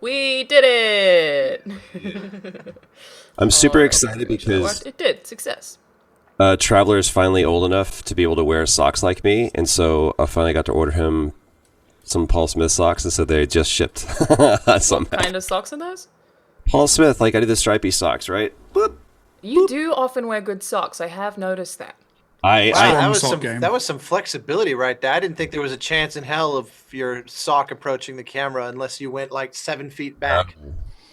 We did it! I'm super excited because it did. Success. Traveler is finally old enough to be able to wear socks like me, and so I finally got to order him some Paul Smith socks, and so they just shipped. What kind of socks are those? Paul Smith, like I do the stripy socks, right? Boop. You do often wear good socks. I have noticed that. That was some flexibility right there. I didn't think there was a chance in hell of your sock approaching the camera unless you went like 7 feet back.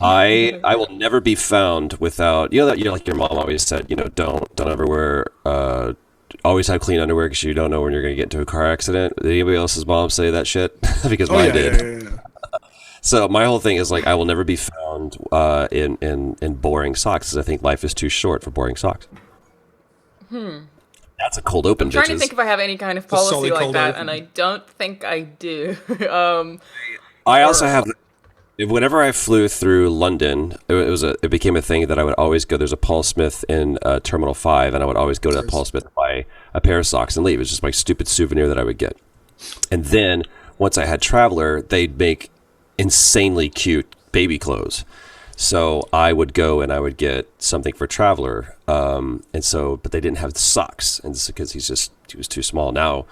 I will never be found without, that like your mom always said, don't ever wear always have clean underwear because you don't know when you're going to get into a car accident. Did anybody else's mom say that shit? Because mine did. Yeah. So my whole thing is like I will never be found in boring socks because I think life is too short for boring socks. That's a cold open. I'm trying to think if I have any kind of policy like that, and I don't think I do. I also have. Whenever I flew through London, it became a thing that I would always go. There's a Paul Smith in Terminal 5, and I would always go to that Paul Smith to buy a pair of socks and leave. It was just my stupid souvenir that I would get. And then once I had Traveler, they'd make insanely cute baby clothes. So I would go and I would get something for Traveler, but they didn't have the socks, and because he was too small. Now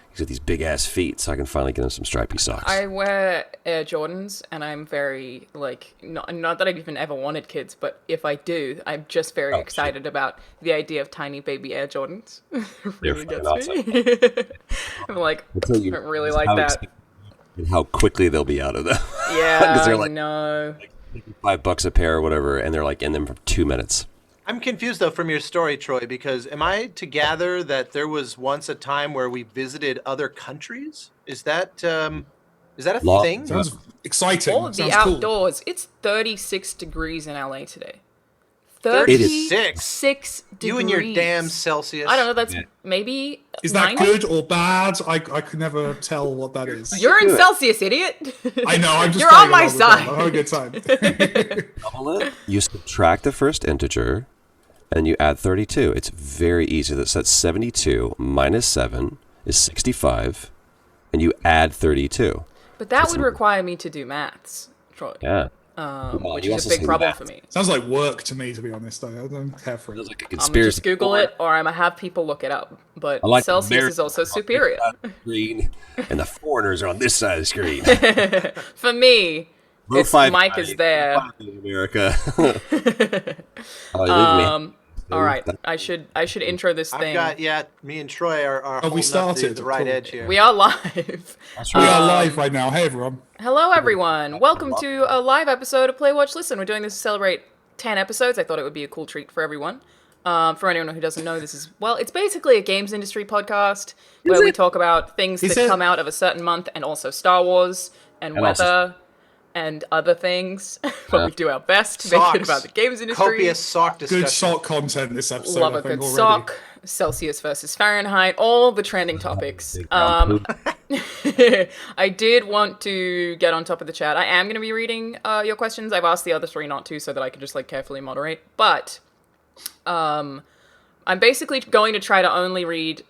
he's got these big ass feet, so I can finally get him some stripy socks. I wear Air Jordans, and I'm very not that I've even ever wanted kids, but if I do, I'm just very excited about the idea of tiny baby Air Jordans. It really gets me. I'm like, I really like that. And how quickly they'll be out of them. Yeah, they're like, $5 a pair or whatever, and they're like in them for 2 minutes. I'm confused though from your story, Troy, because am I to gather that there was once a time where we visited other countries? Is that a thing? Sounds exciting. All of the outdoors. Cool. It's 36 degrees in LA today. 36 degrees. You and your damn Celsius. I don't know. That's maybe. Is that 90? Good or bad? I could never tell what that is. You're in Celsius, idiot. I know. I'm just. You're on my side. I'll have a good time. Double it. You subtract the first integer, and you add 32. It's very easy. That's 72 minus 7 is 65, and you add 32. But that would require me to do maths, Troy. Yeah. Which is a big problem for me. Sounds like work to me, to be honest. I don't care for it. Sounds like a conspiracy. I'm gonna just Google it, or I'm gonna have people look it up. But like Celsius is also superior. Screen, and the foreigners are on this side of the screen. For me, Mike is there. America. All right, I should intro this thing. Me and Troy are we started the right edge here. We are live. We are live right now. Hey everyone. Hello everyone. Welcome to a live episode of Play, Watch, Listen. We're doing this to celebrate 10 episodes. I thought it would be a cool treat for everyone. For anyone who doesn't know, it's basically a games industry podcast where we talk about things that come out of a certain month, and also Star Wars and weather. And other things, but we do our best to make it about the games industry. Copious sock discussion. Good sock content this episode. Love a good sock. Celsius versus Fahrenheit. All the trending topics. I did want to get on top of the chat. I am going to be reading your questions. I've asked the other three not to, so that I could just carefully moderate. But I'm basically going to try to only read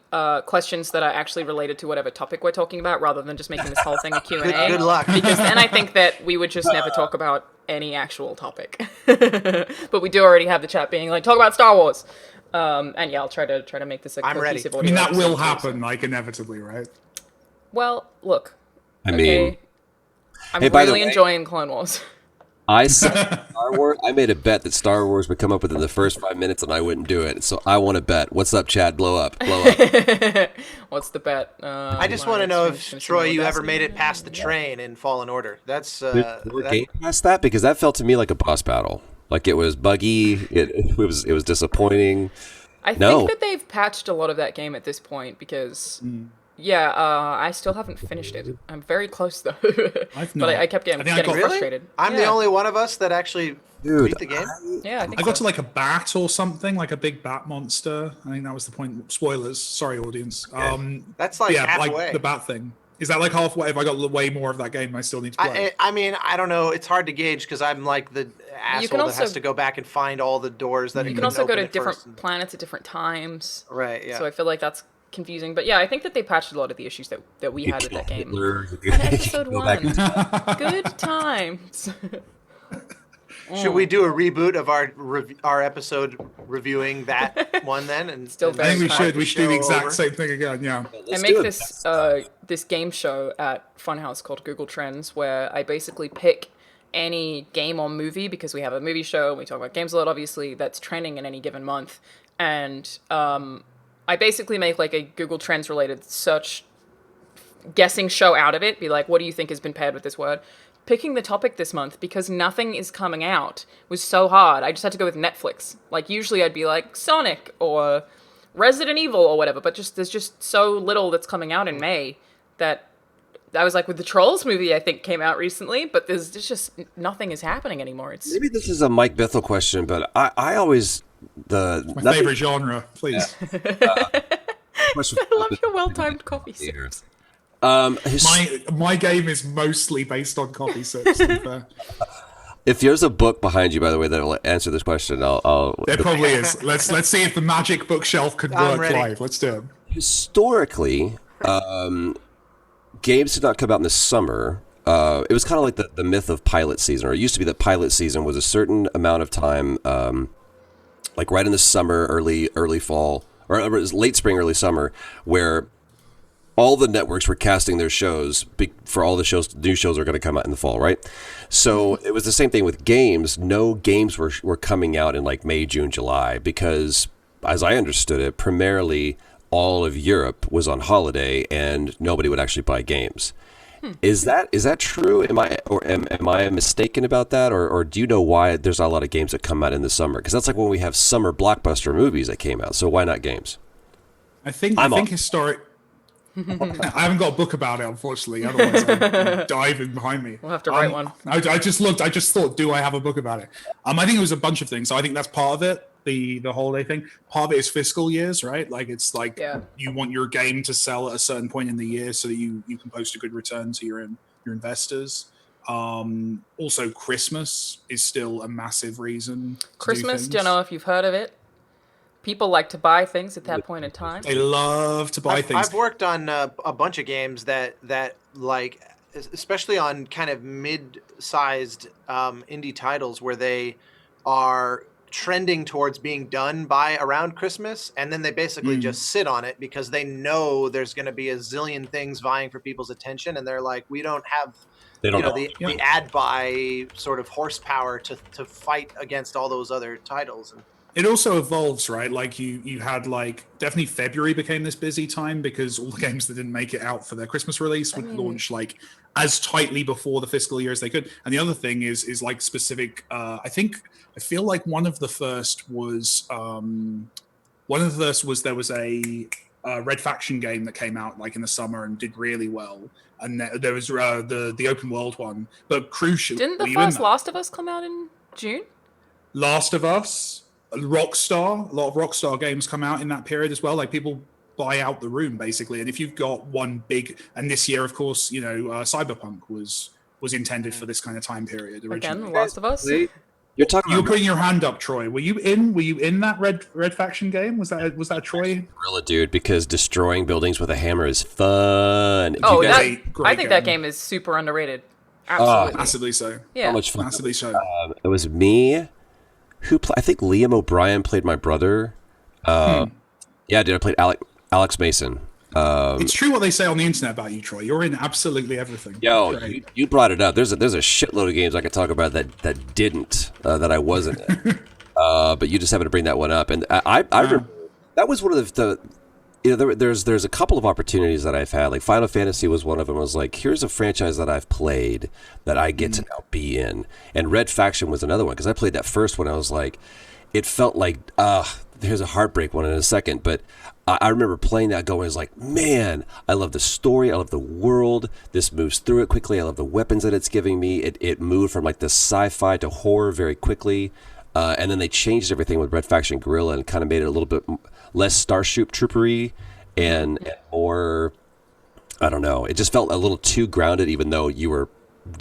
questions that are actually related to whatever topic we're talking about, rather than just making this whole thing a Q&A. Good luck. Because then I think that we would just never talk about any actual topic. But we do already have the chat being talk about Star Wars. And yeah, I'll try to make this a cohesive audio. I mean, that will happen, inevitably, right? Well, look. I mean... I'm really enjoying Clone Wars. I said Star Wars. I made a bet that Star Wars would come up within the first 5 minutes, and I wouldn't do it. So I want to bet. What's up, Chad? Blow up. What's the bet? I just want to know if Troy, you ever made it past the train in Fallen Order. That's game past that, because that felt to me like a boss battle. Like it was buggy. It was disappointing. I think that they've patched a lot of that game at this point because. Yeah, I still haven't finished it. I'm very close though. But I kept getting frustrated. I'm the only one of us that actually beat the game. I got to a bat or something, like a big bat monster. I think that was the point. Spoilers, sorry audience. That's halfway. Like the bat thing. Is that halfway? If I got way more of that game, I still need to play. I mean, I don't know. It's hard to gauge because I'm like the asshole that has to go back and find all the doors that you can also go to different planets at different times. Right. Yeah. So I feel like that's confusing. But yeah, I think that they patched a lot of the issues that we had with that game. Hitler, On episode go back 1. Good times. Should we do a reboot of our episode reviewing that one then? And Still and very I think we start should. the We should do the show exact over? same thing again. Yeah. I make this game show at Funhouse called Google Trends, where I basically pick any game or movie, because we have a movie show and we talk about games a lot, obviously, that's trending in any given month. And I basically make like a Google Trends related search guessing show out of it. Be like, what do you think has been paired with this word? Picking the topic this month, because nothing is coming out, was so hard. I just had to go with Netflix. Like, usually I'd be like Sonic or Resident Evil or whatever, but there's just so little that's coming out in May that I was like, with the Trolls movie, I think came out recently, but there's just nothing is happening anymore. It's Maybe this is a Mike Bithell question, but I always My favorite genre, please. I love your well-timed coffee sips. My game is mostly based on coffee sips. To be fair. If there's a book behind you, by the way, that'll answer this question, I'll There probably is. Let's see if the magic bookshelf could I'm work ready. live. Let's do it. Historically, games did not come out in the summer. It was kind of like the myth of pilot season, or it used to be that pilot season was a certain amount of time, like right in the summer, early fall, or it was late spring, early summer, where all the networks were casting their shows for all the shows. New shows are going to come out in the fall, right? So it was the same thing with games. No games were coming out in like May, June, July, because, as I understood it, primarily all of Europe was on holiday and nobody would actually buy games. Is that true? Am I mistaken about that, or do you know why there's not a lot of games that come out in the summer? Because that's like when we have summer blockbuster movies that came out. So why not games? I think historic. I haven't got a book about it, unfortunately. Otherwise, I'm diving behind me. We'll have to write one. I just looked. I just thought, do I have a book about it? I think it was a bunch of things. So I think that's part of it. The holiday thing. Part of it is fiscal years, right? Like it's like you want your game to sell at a certain point in the year so that you can post a good return to your investors. Also, Christmas is still a massive reason. Christmas, don't know if you've heard of it. People like to buy things at that point in time. They love to buy things. I've worked on a bunch of games that like, especially on kind of mid-sized indie titles where they are trending towards being done by around Christmas, and then they basically just sit on it because they know there's going to be a zillion things vying for people's attention, and they're like, we don't have the ad buy sort of horsepower to fight against all those other titles. And it also evolves, right? Like you had like definitely February became this busy time because all the games that didn't make it out for their Christmas release would launch like as tightly before the fiscal year as they could. And the other thing is like specific. I feel like one of the first was there was a Red Faction game that came out like in the summer and did really well. And there was the open world one, but crucially, Didn't the first Last of Us come out in June? Last of Us. Rockstar, a lot of Rockstar games come out in that period as well. Like people buy out the room basically, and if you've got one big, and this year, of course, Cyberpunk was intended for this kind of time period originally. Again, Last of Us. You're talking. You were putting your hand up, Troy. Were you in that Red Faction game? Was that Troy? Gorilla, dude, because destroying buildings with a hammer is fun. Oh, Great I think that game is super underrated. Absolutely. Massively so. Yeah. How much fun! Massively so. It was me. I think Liam O'Brien played my brother. Yeah, dude, I played Alex Mason. It's true what they say on the internet about you, Troy. You're in absolutely everything. Yo, you brought it up. There's a shitload of games I could talk about that didn't, that I wasn't in. But you just happened to bring that one up, and I remember that was one of the there's a couple of opportunities that I've had. Like Final Fantasy was one of them. I was like, here's a franchise that I've played that I get to now be in. And Red Faction was another one because I played that first one. I was like, it felt like, here's a heartbreak one in a second. But I remember playing that going, I was like, man, I love the story. I love the world. This moves through it quickly. I love the weapons that it's giving me. It moved from like this sci-fi to horror very quickly. And then they changed everything with Red Faction Guerrilla and kind of made it a little bit less Starship Troopery and more, I don't know. It just felt a little too grounded, even though you were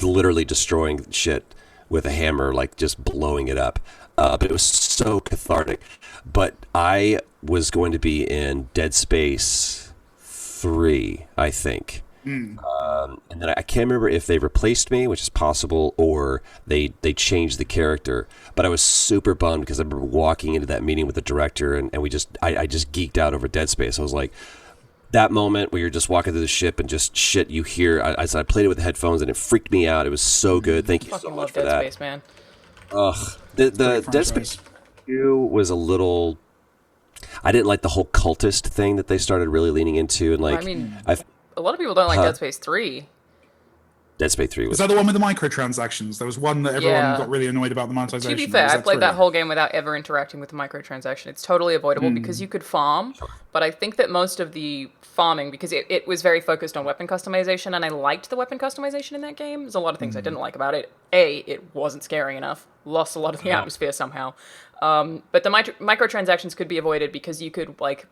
literally destroying shit with a hammer, like just blowing it up. But it was so cathartic. But I was going to be in Dead Space 3, I think. And then I can't remember if they replaced me, which is possible, or they changed the character. But I was super bummed because I remember walking into that meeting with the director, and I just geeked out over Dead Space. I was like, that moment where you're just walking through the ship and just shit you hear. I played it with the headphones and it freaked me out. It was so good. Thank you so much for that. Dead Space, man. Ugh, the Dead Space 2 was a little. I didn't like the whole cultist thing that they started really leaning into, and like, I mean, a lot of people don't like Dead Space 3. Dead Space 3 was... Is that the one with the microtransactions? There was one that everyone got really annoyed about the monetization. To be fair, I played that whole game without ever interacting with the microtransaction. It's totally avoidable because you could farm, but I think that most of the farming, because it was very focused on weapon customization, and I liked the weapon customization in that game. There's a lot of things I didn't like about it. It wasn't scary enough. Lost a lot of the atmosphere somehow. But the microtransactions could be avoided because you could, like,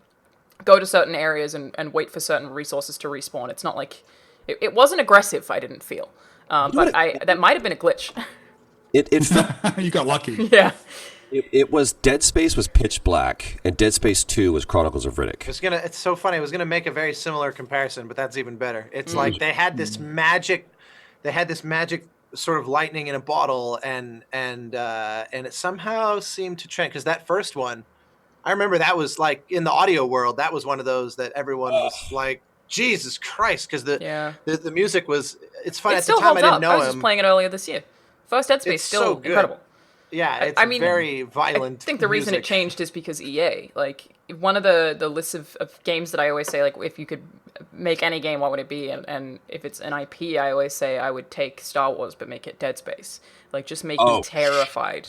go to certain areas and wait for certain resources to respawn. It's not like... It wasn't aggressive, I didn't feel. But that might have been a glitch. It felt... You got lucky. Yeah. It was... Dead Space was pitch black, and Dead Space 2 was Chronicles of Riddick. It's so funny. I was going to make a very similar comparison, but that's even better. It's like they had this magic sort of lightning in a bottle, and it somehow seemed to trend. Because that first one, I remember that was like, in the audio world, that was one of those that everyone was like, Jesus Christ, because the music was... It's funny, at the time I didn't know him. I was just playing it earlier this year. First Dead Space, still so incredible. Yeah, it's very violent. I think the reason it changed is because EA. Like, one of the lists of games that I always say, like, if you could make any game, what would it be? And if it's an IP, I always say I would take Star Wars, but make it Dead Space. Like, just make me terrified.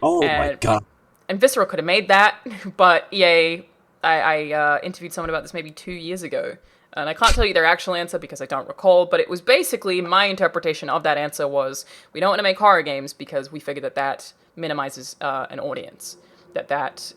My God. And Visceral could have made that, but EA... I interviewed someone about this maybe 2 years ago. And I can't tell you their actual answer because I don't recall, but it was basically, my interpretation of that answer was, we don't want to make horror games because we figure that minimizes an audience. That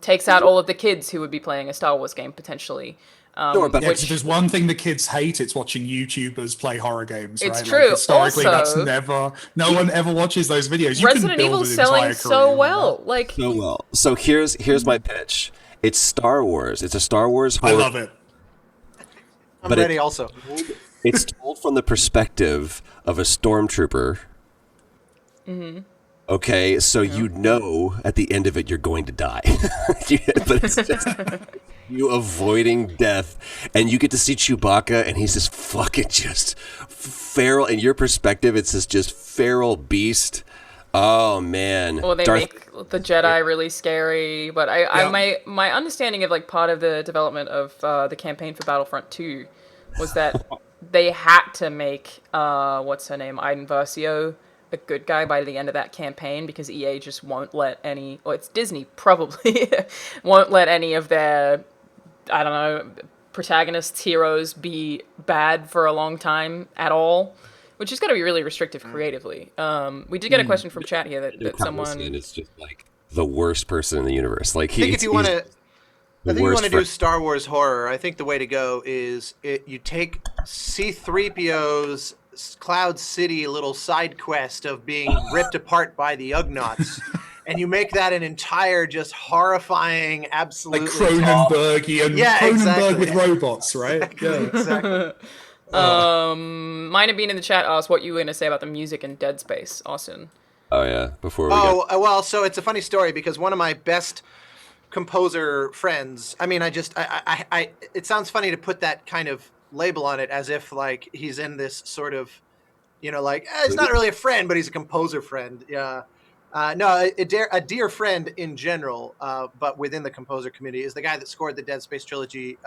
takes out all of the kids who would be playing a Star Wars game, potentially. But if there's one thing the kids hate, it's watching YouTubers play horror games, it's right? True. Like, historically, also, no one ever watches those videos. Resident Evil's selling so well. So well. So here's my pitch. It's Star Wars. It's a Star Wars horror. I love it. I'm ready also. It's told from the perspective of a stormtrooper. Mm-hmm. Okay, so you know at the end of it you're going to die. But it's just you avoiding death. And you get to see Chewbacca, and he's this fucking just feral. In your perspective, it's this just feral beast. Oh, man. Well, they make the Jedi really scary, but my understanding of, like, part of the development of the campaign for Battlefront 2 was that they had to make, what's her name, Iden Versio, a good guy by the end of that campaign, because EA just won't let any, or it's Disney probably, won't let any of their, I don't know, protagonists, heroes be bad for a long time at all. Which is going to be really restrictive creatively. We did get a question from chat here that someone... is just like the worst person in the universe. Like, I think if you want to do Star Wars horror, I think the way to go is you take C-3PO's Cloud City little side quest of being ripped apart by the Ugnaughts, and you make that an entire just horrifying, absolutely... Like Cronenbergian. Cronenberg exactly. with robots, right? Exactly. Minor Bean in the chat asked what you were going to say about the music in Dead Space, Austin. Oh, yeah. Well, so it's a funny story because one of my best composer friends, I mean, it sounds funny to put that kind of label on it as if, like, he's in this sort of, like, he's not really a friend, but he's a composer friend. Yeah. No, a dear friend in general, but within the composer community, is the guy that scored the Dead Space trilogy,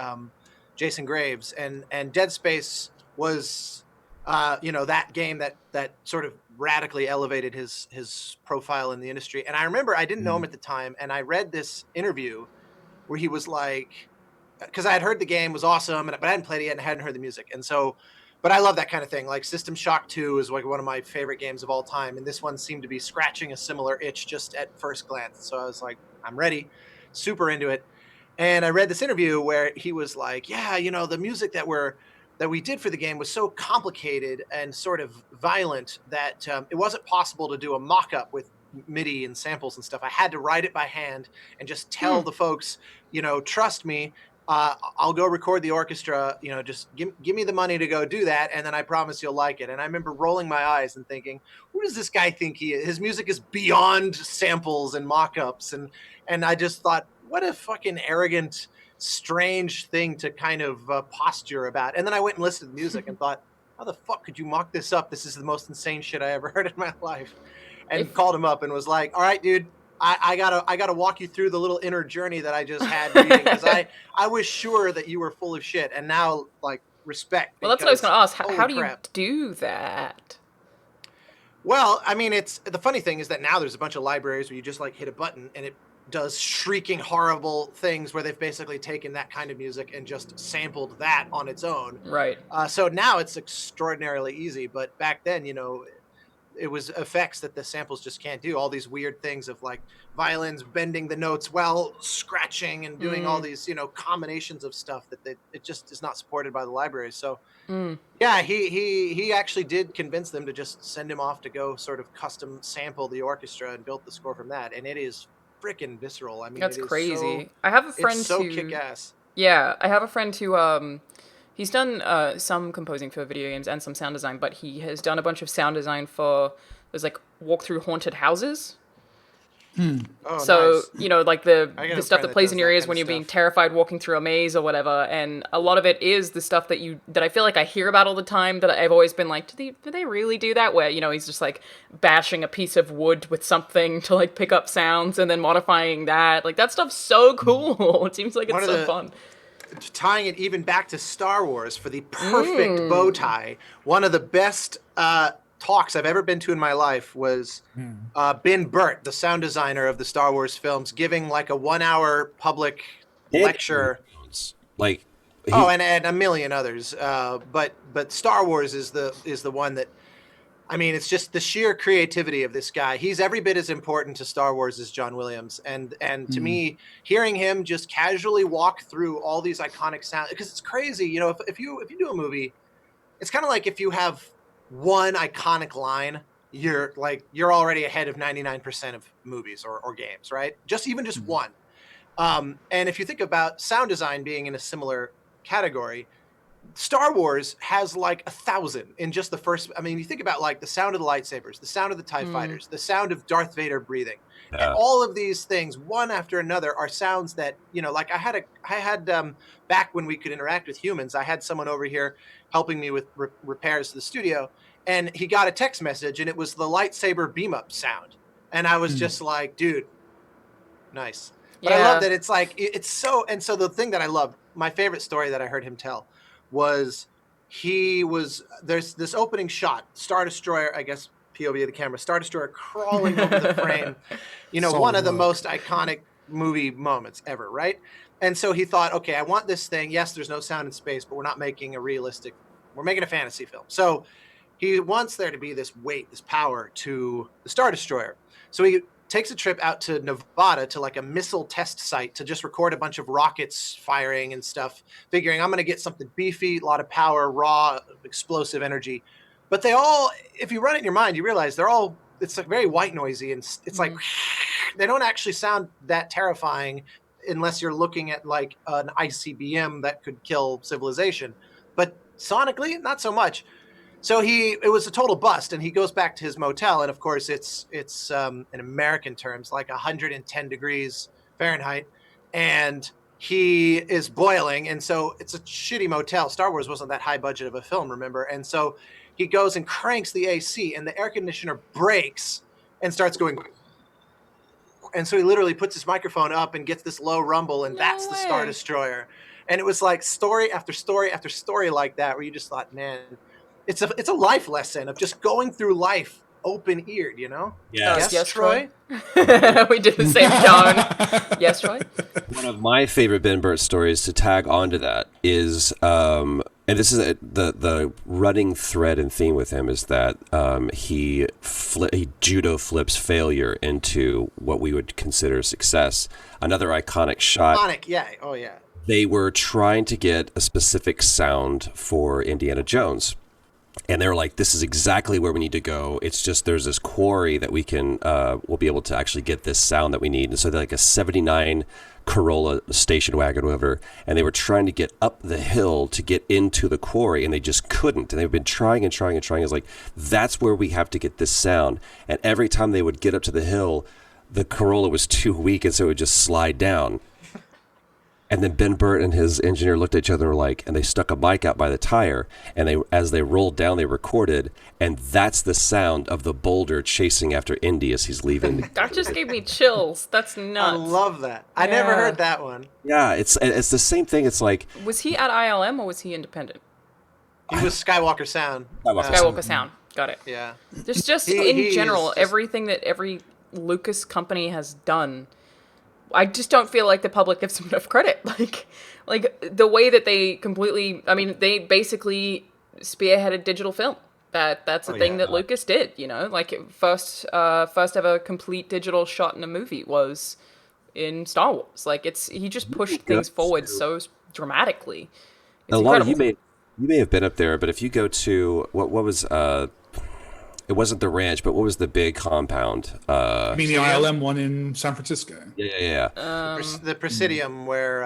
Jason Graves. And Dead Space was, that game that sort of radically elevated his profile in the industry. And I remember I didn't know him at the time, and I read this interview where he was like, because I had heard the game was awesome, but I hadn't played it yet and hadn't heard the music. And so, but I love that kind of thing. Like System Shock 2 is like one of my favorite games of all time, and this one seemed to be scratching a similar itch just at first glance. So I was like, I'm ready, super into it. And I read this interview where he was like, yeah, the music that we did for the game was so complicated and sort of violent that it wasn't possible to do a mock-up with MIDI and samples and stuff. I had to write it by hand and just tell the folks, trust me, I'll go record the orchestra, just give me the money to go do that, and then I promise you'll like it. And I remember rolling my eyes and thinking, who does this guy think he is? His music is beyond samples and mock-ups, and I just thought, what a fucking arrogant, strange thing to kind of posture about. And then I went and listened to the music and thought, how the fuck could you mock this up? This is the most insane shit I ever heard in my life. And called him up and was like, all right, dude, I gotta walk you through the little inner journey that I just had reading, because I was sure that you were full of shit, and now, like, respect. Well, that's what I was going to ask. How do you do that? Well, I mean, it's the funny thing is that now there's a bunch of libraries where you just like hit a button and it does shrieking horrible things where they've basically taken that kind of music and just sampled that on its own. Right. So now it's extraordinarily easy, but back then, it was effects that the samples just can't do. All these weird things of like violins bending the notes while scratching and doing all these, combinations of stuff that it just is not supported by the library. So yeah, he actually did convince them to just send him off to go sort of custom sample the orchestra and built the score from that. And it is freaking visceral. I mean, that's crazy. I have a friend who kick-ass. Yeah, I have a friend who he's done some composing for video games and some sound design, but he has done a bunch of sound design for, there's like walk through haunted houses. Oh, so, nice. Like the stuff that plays in your ears when you're being terrified walking through a maze or whatever. And a lot of it is the stuff that I feel like I hear about all the time, that I've always been like, do they really do that? Where, he's just like bashing a piece of wood with something to like pick up sounds and then modifying that. Like that stuff's so cool. It seems like it's so fun. Tying it even back to Star Wars for the perfect bow tie, one of the best talks I've ever been to in my life was Ben Burtt, the sound designer of the Star Wars films, giving like a 1-hour public lecture. And a million others. But Star Wars is the one that, I mean, it's just the sheer creativity of this guy. He's every bit as important to Star Wars as John Williams. And to me, hearing him just casually walk through all these iconic sounds, because it's crazy, if you do a movie, it's kind of like if you have one iconic line, you're already ahead of 99% of movies or games, right? Just one. And if you think about sound design being in a similar category, Star Wars has like 1,000 in just the first. I mean, you think about like the sound of the lightsabers, the sound of the TIE fighters, the sound of Darth Vader breathing, and all of these things, one after another, are sounds that like I had back when we could interact with humans. I had someone over here helping me with repairs to the studio, and he got a text message, and it was the lightsaber beam up sound, and I was just like, dude, nice. But I love that it's like it's so. And so the thing that I loved, my favorite story that I heard him tell, was there's this opening shot, Star Destroyer, I guess POV of the camera, Star Destroyer crawling over the frame, one of the most iconic movie moments ever, right? And so he thought, okay, I want this thing. Yes, there's no sound in space, but we're not making we're making a fantasy film. So he wants there to be this weight, this power to the Star Destroyer. So he takes a trip out to Nevada to like a missile test site to just record a bunch of rockets firing and stuff, figuring I'm going to get something beefy, a lot of power, raw, explosive energy. But they all, if you run it in your mind, you realize it's like very white noisy, and it's like they don't actually sound that terrifying unless you're looking at like an ICBM that could kill civilization. But sonically, not so much. So it was a total bust, and he goes back to his motel, and of course it's in American terms like 110 degrees Fahrenheit, and he is boiling, and so it's a shitty motel. Star Wars wasn't that high budget of a film, remember? And so he goes and cranks the AC, and the air conditioner breaks and starts going. And so he literally puts his microphone up and gets this low rumble, and that's the Star Destroyer. And it was like story after story after story like that, where you just thought, man, it's a life lesson of just going through life open-eared, Yes, Troy? We did the same tone. Yes, Troy? One of my favorite Ben Burtt stories to tag onto that is, and this is the running thread and theme with him, is that he judo flips failure into what we would consider success. Another iconic shot. Iconic, yeah. Oh, yeah. They were trying to get a specific sound for Indiana Jones. And they were like, this is exactly where we need to go. It's just there's this quarry that we'll be able to actually get this sound that we need. And so they're like a 79 Corolla station wagon or whatever. And they were trying to get up the hill to get into the quarry, and they just couldn't. And they've been trying and trying and trying. It's like, that's where we have to get this sound. And every time they would get up to the hill, the Corolla was too weak, and so it would just slide down. And then Ben Burt and his engineer looked at each other and were like, and they stuck a mic out by the tire, and as they rolled down, they recorded, and that's the sound of the boulder chasing after Indy as he's leaving. That just gave me chills. That's nuts. I love that. I never heard that one. Yeah, it's the same thing. It's like, was he at ILM or was he independent? He was Skywalker Sound. Skywalker Sound. Got it. Yeah. There's just in general everything that every Lucas company has done. I just don't feel like the public gives them enough credit. Like the way that they completely, I mean, they basically spearheaded digital film. That's a thing that Lucas did, you know? Like first ever complete digital shot in a movie was in Star Wars. Like he just pushed things forward so dramatically. It's incredible. You may have been up there, but if you go to what was it wasn't the ranch, but what was the big compound? I mean, the ILM one in San Francisco. Yeah. The Presidium, where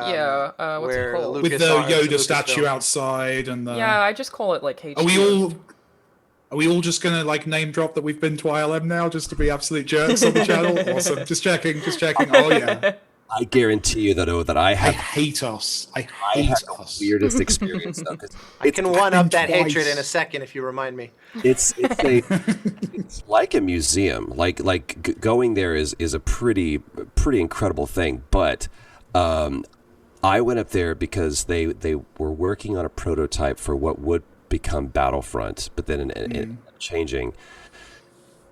what's it called? Lucas with the Yoda statue outside, and the... Yeah, I just call it like HQ. Are we all just gonna like name drop that we've been to ILM now, just to be absolute jerks on the channel? Awesome. Just checking. Oh yeah. I guarantee you that I hate us. I had us. the weirdest experience. I can one up that hatred in a second if you remind me. It's like a museum. Like going there is a pretty incredible thing. But I went up there because they were working on a prototype for what would become Battlefront, but then in changing.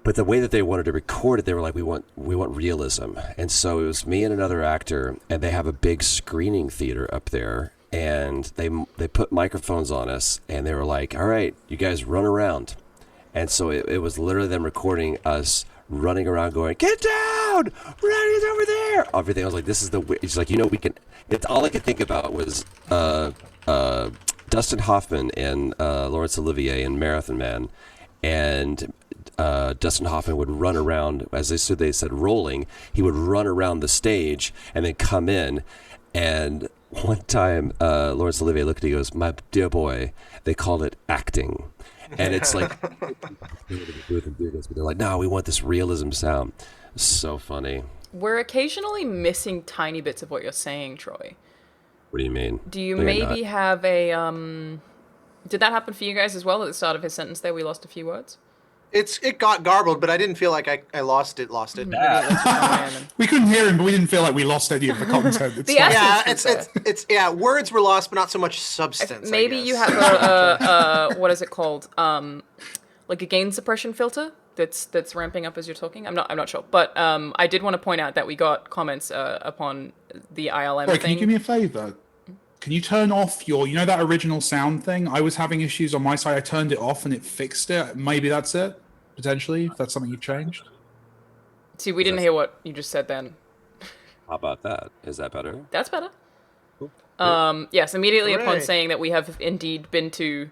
But the way that they wanted to record it, they were like, we want realism. And so it was me and another actor, and they have a big screening theater up there, and they put microphones on us, and they were like, all right, you guys run around. And so it was literally them recording us running around going, get down, Ronnie's over there. Everything. I was like, this is it's like, we can, it's all I could think about was Dustin Hoffman and Laurence Olivier in Marathon Man. And Dustin Hoffman would run around, as they said rolling, he would run around the stage and then come in. And one time, Laurence Olivier looked at me and goes, my dear boy, they called it acting. And it's like, they're like, no, we want this realism sound. So funny. We're occasionally missing tiny bits of what you're saying, Troy. What do you mean? Do you maybe have a, did that happen for you guys as well? At the start of his sentence there, we lost a few words? It got garbled, but I didn't feel like I lost it. We couldn't hear him, but we didn't feel like we lost any of the content. Words were lost, but not so much substance. Maybe you have a what is it called? Like a gain suppression filter that's ramping up as you're talking. I'm not sure, but I did want to point out that we got comments upon the ILM thing. Can you do me a favor? Can you turn off that original sound thing? I was having issues on my side. I turned it off and it fixed it. Maybe that's it, potentially, if that's something you've changed. See, we didn't hear what you just said then. How about that? Is that better? That's better. Cool. Yes, immediately upon saying that we have indeed been to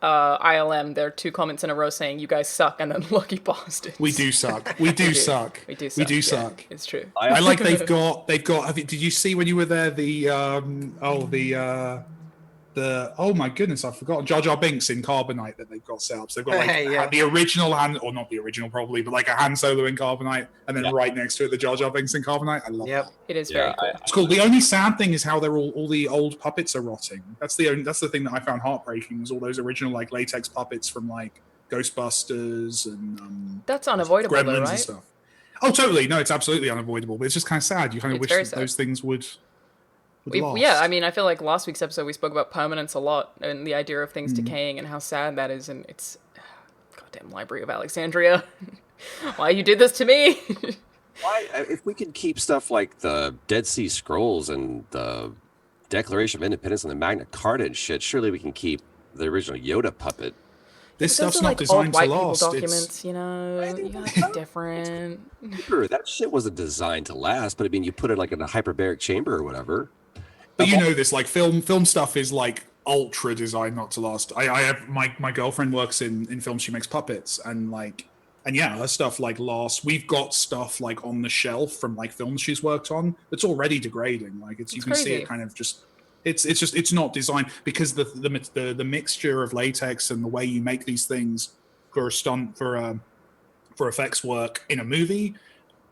ILM, there are two comments in a row saying, you guys suck, and then lucky bastards. We do suck. We do suck. We do suck. It's true. I like they've got did you see when you were there oh my goodness, I've forgotten Jar Jar Binks in Carbonite that they've got set up. So they've got the original or not the original probably, but like a Han Solo in Carbonite, and then right next to it the Jar Jar Binks in Carbonite. I love that. It is very cool. It's cool. The only sad thing is how they're all the old puppets are rotting. That's the thing that I found heartbreaking, was all those original like latex puppets from like Ghostbusters and that's unavoidable, Gremlins though, right? and stuff. Oh, totally. No, it's absolutely unavoidable. But it's just kind of sad. You kind of wish that those things would last. Yeah, I mean, I feel like last week's episode we spoke about permanence a lot and the idea of things decaying and how sad that is. And it's goddamn Library of Alexandria. Why you did this to me? Why, if we can keep stuff like the Dead Sea Scrolls and the Declaration of Independence and the Magna Carta and shit, surely we can keep the original Yoda puppet. This stuff's not like designed old to white last. People documents, you gotta be different. Sure, that shit wasn't designed to last, but I mean, you put it like in a hyperbaric chamber or whatever. But this, like film stuff is like ultra designed not to last. I have my girlfriend works in film. She makes puppets, and yeah, her stuff like lasts. We've got stuff like on the shelf from like films she's worked on that's already degrading. Like you can see it kind of just. It's not designed because the mixture of latex and the way you make these things for a stunt for effects work in a movie,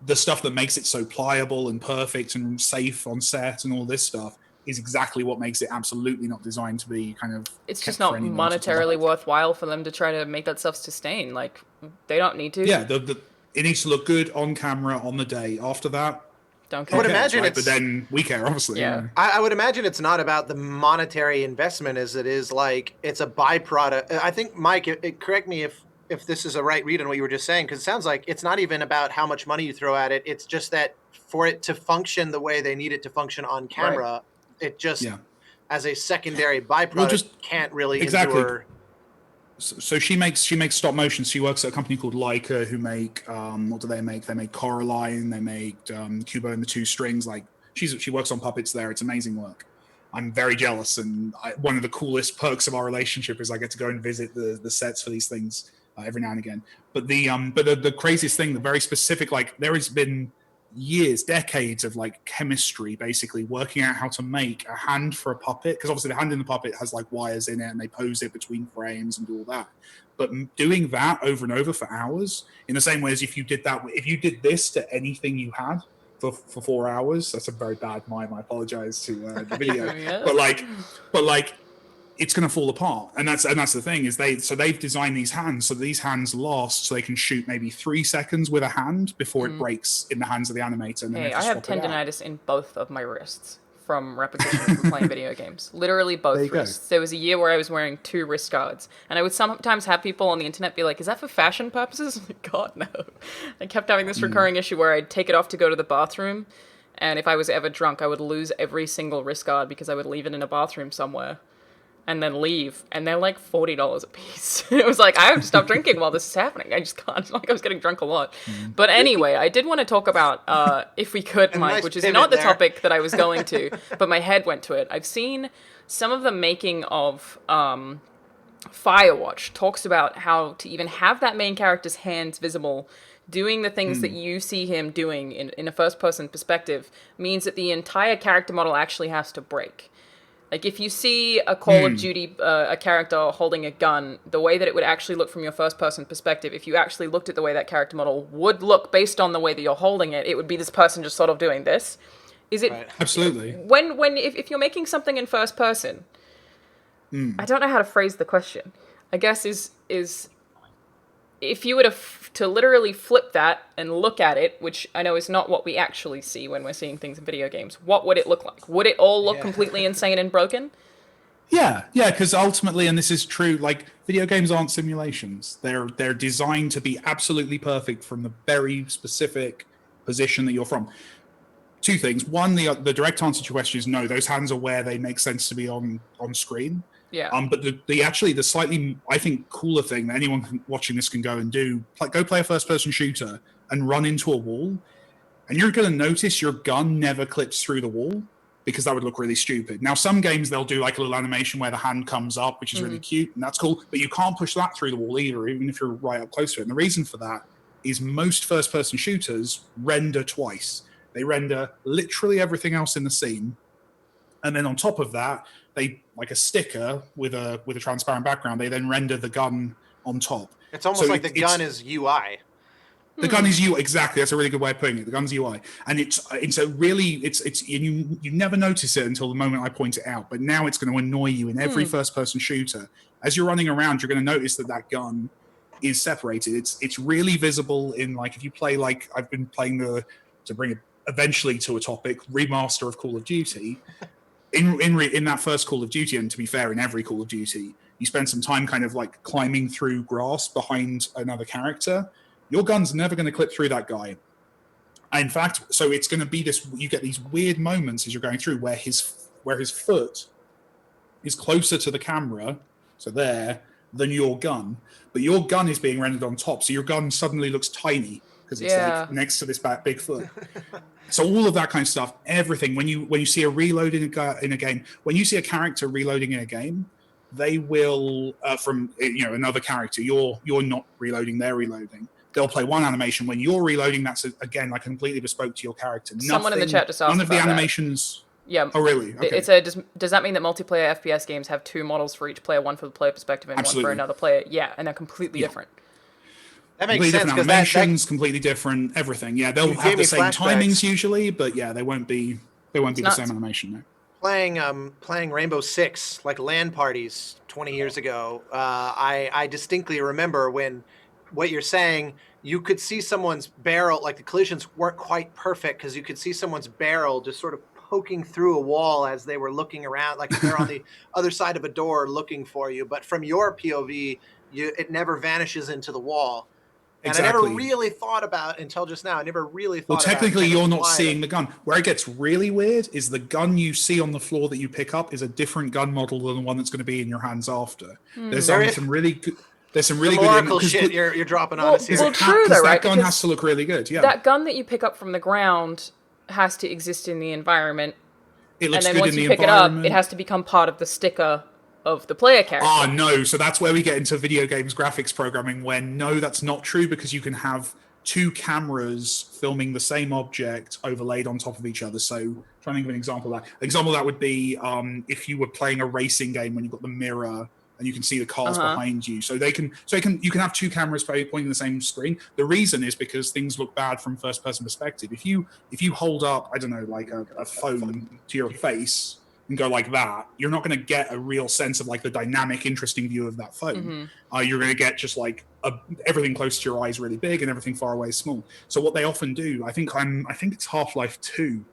the stuff that makes it so pliable and perfect and safe on set and all this stuff is exactly what makes it absolutely not designed to be kind of. It's just not monetarily worthwhile for them to try to make that stuff sustain. Like they don't need to. Yeah, it needs to look good on camera on the day. After that, don't care. I would imagine but then we care, obviously. Yeah. I would imagine it's not about the monetary investment as it is like it's a byproduct. I think, Mike, correct me if this is a right read on what you were just saying, because it sounds like it's not even about how much money you throw at it. It's just that for it to function the way they need it to function on camera, it just, as a secondary byproduct, can't really endure. So she makes stop motion. She works at a company called Leica, who make what do they make? They make Coraline, they make Kubo and the Two Strings. Like she works on puppets there. It's amazing work. I'm very jealous, and one of the coolest perks of our relationship is I get to go and visit the sets for these things every now and again. But the craziest thing, the very specific, like there has been years, decades of like chemistry, basically working out how to make a hand for a puppet, because obviously the hand in the puppet has like wires in it and they pose it between frames and do all that. But doing that over and over for hours, in the same way as if you did this to anything you had for 4 hours, that's a very bad mime. I apologize to the video, but like it's going to fall apart, and that's the thing is they've designed these hands so these hands last so they can shoot maybe 3 seconds with a hand before it breaks in the hands of the animator. And I have tendinitis in both of my wrists from repetition from playing video games. Literally both wrists. There was a year where I was wearing 2 wrist guards, and I would sometimes have people on the internet be like, "Is that for fashion purposes?" I'm like, God, no. I kept having this recurring issue where I'd take it off to go to the bathroom, and if I was ever drunk, I would lose every single wrist guard because I would leave it in a bathroom somewhere. And then leave, and they're like $40 a piece. It was like, I have to stop drinking while this is happening. I just can't. Like I was getting drunk a lot. But anyway, I did want to talk about, if we could, Mike, nice which is not the topic that I was going to, but my head went to it. I've seen some of the making of Firewatch talks about how to even have that main character's hands visible, doing the things that you see him doing in a first-person perspective, means that the entire character model actually has to break. Like, if you see a Call of Duty, a character holding a gun, the way that it would actually look from your first-person perspective, if you actually looked at the way that character model would look based on the way that you're holding it, it would be this person just sort of doing this. Is it... Right. Absolutely. If you're making something in first person, I don't know how to phrase the question. I guess is if you were to literally flip that and look at it, which I know is not what we actually see when we're seeing things in video games, what would it look like? Would it all look completely insane and broken? Yeah, because ultimately, and this is true, like video games aren't simulations. They're designed to be absolutely perfect from the very specific position that you're from. 2 things. One, the direct answer to your question is no. Those hands are where they make sense to be on screen. Yeah. But the slightly, I think, cooler thing that anyone watching this can go and do, go play a first-person shooter and run into a wall, and you're going to notice your gun never clips through the wall, because that would look really stupid. Now, some games, they'll do like a little animation where the hand comes up, which is really cute, and that's cool, but you can't push that through the wall either, even if you're right up close to it. And the reason for that is most first-person shooters render twice. They render literally everything else in the scene, and then on top of that, they, like a sticker with a transparent background, they then render the gun on top. It's almost like the gun is UI. The gun is UI, exactly. That's a really good way of putting it. The gun's UI, and it's you never notice it until the moment I point it out. But now it's going to annoy you in every first-person shooter. As you're running around, you're going to notice that gun is separated. It's really visible in, like, if you play, like I've been playing to bring it eventually to a topic, remaster of Call of Duty. In that first Call of Duty, and to be fair, in every Call of Duty, you spend some time kind of like climbing through grass behind another character. Your gun's never going to clip through that guy. In fact, so it's going to be this. You get these weird moments as you're going through where his foot is closer to the camera, so there, than your gun. But your gun is being rendered on top, so your gun suddenly looks tiny. because it's like next to this big foot. So all of that kind of stuff, everything. When you see a reload in a game, when you see a character reloading in a game, they will from another character. You're not reloading; they're reloading. They'll play one animation. When you're reloading, that's again like completely bespoke to your character. Someone in the chat just asked none of the about animations. That. Yeah. Oh really? Okay. Does that mean that multiplayer FPS games have two models for each player, one for the player perspective and Absolutely. one for another player? Yeah, and they're completely different. That makes completely sense different animations, completely different everything. Yeah, they'll have the same timings usually, but yeah, they won't be the same animation. No. Playing Rainbow Six, like LAN parties 20 years ago, I distinctly remember when what you're saying, you could see someone's barrel, like the collisions weren't quite perfect because you could see someone's barrel just sort of poking through a wall as they were looking around, like they're on the other side of a door looking for you. But from your POV, it never vanishes into the wall. And exactly. I never really thought about until just now. I never really thought. Well, technically, you're not seeing the gun. Where it gets really weird is the gun you see on the floor that you pick up is a different gun model than the one that's going to be in your hands after. There's some really good. There's some really good shit you're dropping on us here. Well, true though, right? That gun has to look really good. Yeah. That gun that you pick up from the ground has to exist in the environment. It looks and then good once in you the pick it up, it has to become part of the sticker of the player character. Oh no, so that's where we get into video games graphics programming when no, that's not true because you can have two cameras filming the same object overlaid on top of each other. So trying to think of an example of that. An example of that would be if you were playing a racing game when you've got the mirror and you can see the cars behind you. You can have two cameras pointing the same screen. The reason is because things look bad from first person perspective. If you hold up, I don't know, like a phone to your face and go like that, you're not going to get a real sense of like the dynamic, interesting view of that phone. You're going to get just like everything close to your eyes really big and everything far away small. So what they often do, I think it's Half-Life 2,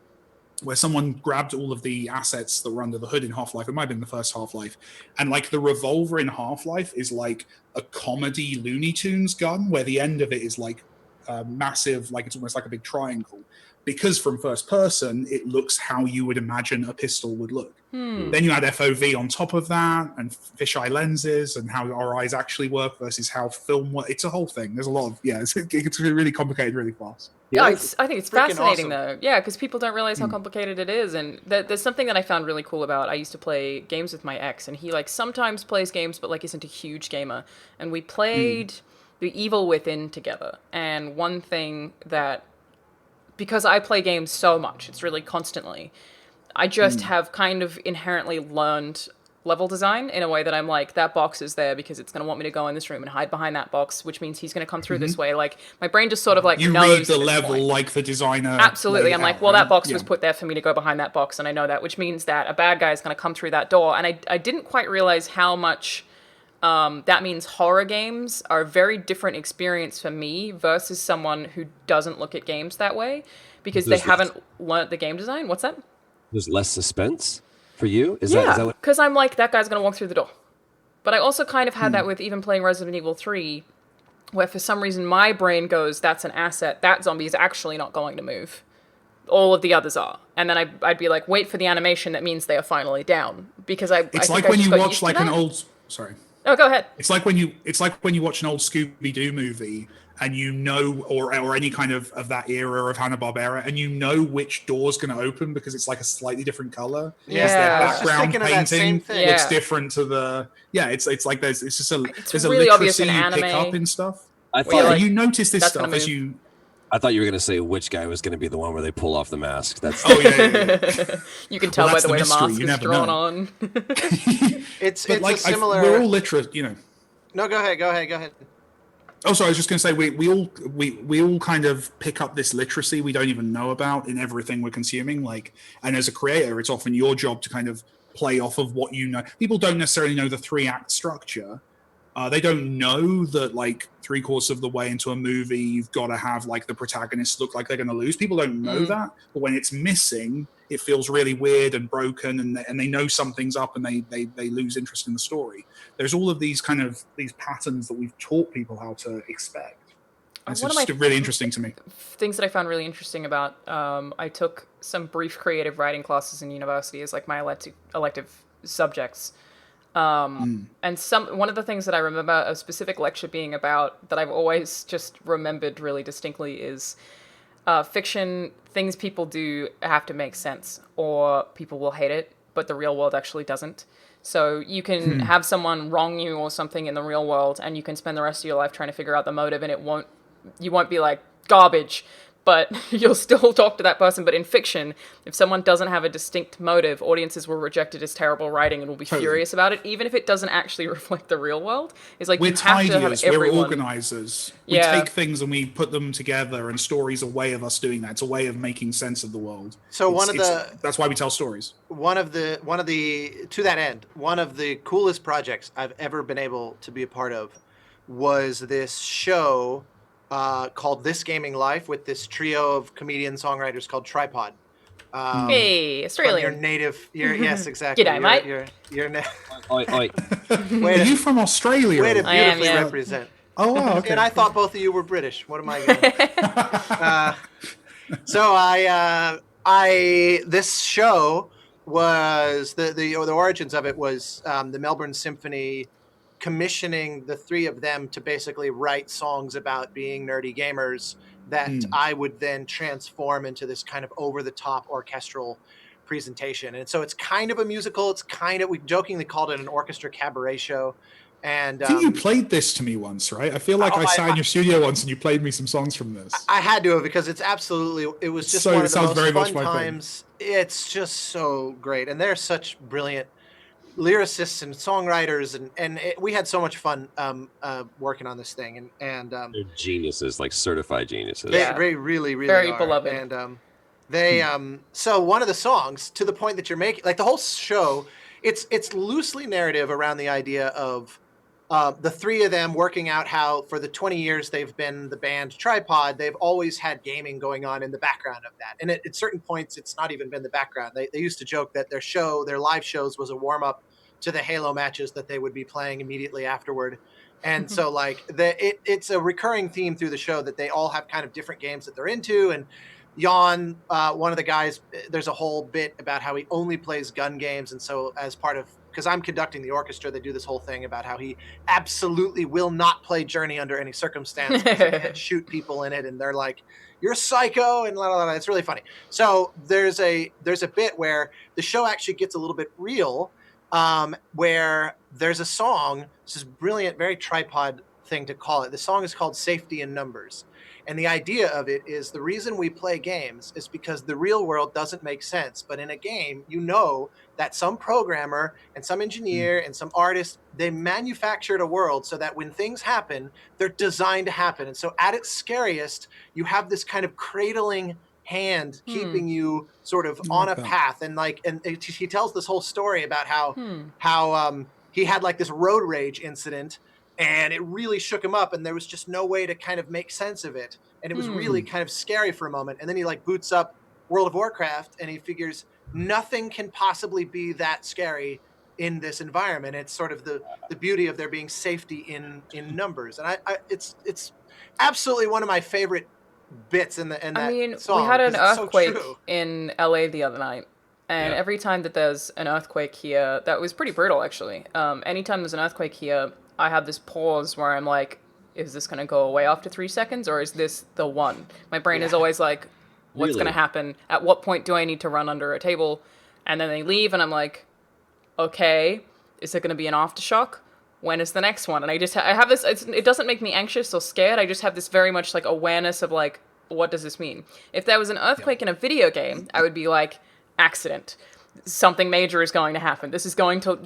where someone grabbed all of the assets that were under the hood in Half-Life. It might have been the first Half-Life. And like the revolver in Half-Life is like a comedy Looney Tunes gun where the end of it is like massive, like it's almost like a big triangle. Because from first person, it looks how you would imagine a pistol would look. Then you add FOV on top of that and fisheye lenses and how our eyes actually work versus how film works. It's a whole thing. There's a lot of, it's really complicated really fast. Yeah, I think it's fascinating though. Yeah, because people don't realize how complicated it is. And there's something that I found really cool about, I used to play games with my ex and he like sometimes plays games, but like isn't a huge gamer. And we played The Evil Within together. And one thing that, because I play games so much, it's really constantly, I just have kind of inherently learned level design in a way that I'm like, that box is there because it's going to want me to go in this room and hide behind that box, which means he's going to come through this way. Like, my brain just sort of like knows read the level like the designer. Absolutely. I'm like, well, that box was put there for me to go behind that box, and I know that, which means that a bad guy is going to come through that door. And I didn't quite realize how much that means horror games are a very different experience for me versus someone who doesn't look at games that way because they haven't learnt the game design. What's that? There's less suspense for you? Is that what? Because I'm like, that guy's going to walk through the door. But I also kind of had that with even playing Resident Evil 3, where for some reason my brain goes, that's an asset. That zombie is actually not going to move. All of the others are. And then I'd be like, wait for the animation that means they are finally down. Because It's like when you watch like an old... Sorry. Oh, go ahead. It's like when you watch an old Scooby-Doo movie and you know, or any kind of that era of Hanna-Barbera, and you know which door's going to open because it's like a slightly different color. Yeah, their background painting looks Yeah. different to the. Yeah, it's like there's a really obvious literacy in you anime. pick up in stuff. I thought like, you notice this that's stuff gonna as move. you. I thought you were going to say which guy was going to be the one where they pull off the mask. That's Oh yeah. You can tell by that's the way the the mystery. mask You is never drawn know. on. It's like a similar. we're all literate, you know. No, go ahead. Oh, sorry. I was just going to say we all kind of pick up this literacy we don't even know about in everything we're consuming. Like, and as a creator, it's often your job to kind of play off of what you know. People don't necessarily know the 3-act structure. They don't know that like 3/4 of the way into a movie, you've got to have like the protagonist look like they're going to lose. People don't know that, but when it's missing, it feels really weird and broken, and they know something's up, and they lose interest in the story. There's all of these kind of these patterns that we've taught people how to expect. It's just really interesting to me. Things that I found really interesting about, I took some brief creative writing classes in university as like my elective subjects. And one of the things that I remember a specific lecture being about that I've always just remembered really distinctly is fiction, things people do have to make sense, or people will hate it, but the real world actually doesn't. So you can have someone wrong you or something in the real world, and you can spend the rest of your life trying to figure out the motive, and you won't be like, garbage, but you'll still talk to that person. But in fiction, if someone doesn't have a distinct motive, audiences will reject it as terrible writing and will be furious about it, even if it doesn't actually reflect the real world. It's like, we're you have to have tidiers, everyone. we're organizers. We take things and we put them together, and story's a way of us doing that. It's a way of making sense of the world. So that's why we tell stories. One of the to that end, one of the coolest projects I've ever been able to be a part of was this show called This Gaming Life with this trio of comedian songwriters called Tripod. Hey, Australian. Your native. Yes, exactly. G'day, mate. Oi. Are you from Australia? Way to beautifully yeah. represent. Oh, wow, okay. And I thought both of you were British. What am I going So this show was the origins of it was the Melbourne Symphony commissioning the three of them to basically write songs about being nerdy gamers that I would then transform into this kind of over-the-top orchestral presentation. And so it's kind of a musical. It's we jokingly called it an orchestra cabaret show. And I think you played this to me once, right? I feel like I sat in your studio once and you played me some songs from this. I had to have, because it was just one of the most fun times. It's just so great. And they're such brilliant lyricists and songwriters, and we had so much fun working on this thing, and they're geniuses, like certified geniuses. They really very are. beloved. And so one of the songs, to the point that you're making, like the whole show, it's loosely narrative around the idea of the three of them working out how for the 20 years they've been the band Tripod, they've always had gaming going on in the background of that. And at certain points, it's not even been the background. They used to joke that their live shows was a warm-up to the Halo matches that they would be playing immediately afterward. And so like it's a recurring theme through the show that they all have kind of different games that they're into. And Jan, one of the guys, there's a whole bit about how he only plays gun games. And so as part of, because I'm conducting the orchestra, they do this whole thing about how he absolutely will not play Journey under any circumstance and shoot people in it. And they're like, you're psycho, and blah, blah, blah. It's really funny. So there's a bit where the show actually gets a little bit real, where there's a song. This is brilliant, very Tripod thing to call it. The song is called Safety in Numbers. And the idea of it is the reason we play games is because the real world doesn't make sense. But in a game, you know that some programmer and some engineer and some artist, they manufactured a world so that when things happen, they're designed to happen. And so at its scariest, you have this kind of cradling hand keeping you sort of on a path. And he tells this whole story about how he had like this road rage incident, and it really shook him up, and there was just no way to kind of make sense of it. And it was really kind of scary for a moment. And then he like boots up World of Warcraft, and he figures nothing can possibly be that scary in this environment. It's sort of the beauty of there being safety in numbers. And it's absolutely one of my favorite bits in that song. We had an earthquake in LA the other night. And every time that there's an earthquake here, that was pretty brutal, actually. Anytime there's an earthquake here, I have this pause where I'm like, is this going to go away after 3 seconds, or is this the one? My brain is always like, what's going to happen? At what point do I need to run under a table? And then they leave, and I'm like, okay, is there going to be an aftershock? When is the next one? And I have this, it doesn't make me anxious or scared. I just have this very much like awareness of like, what does this mean? If there was an earthquake in a video game, I would be like, accident. Something major is going to happen.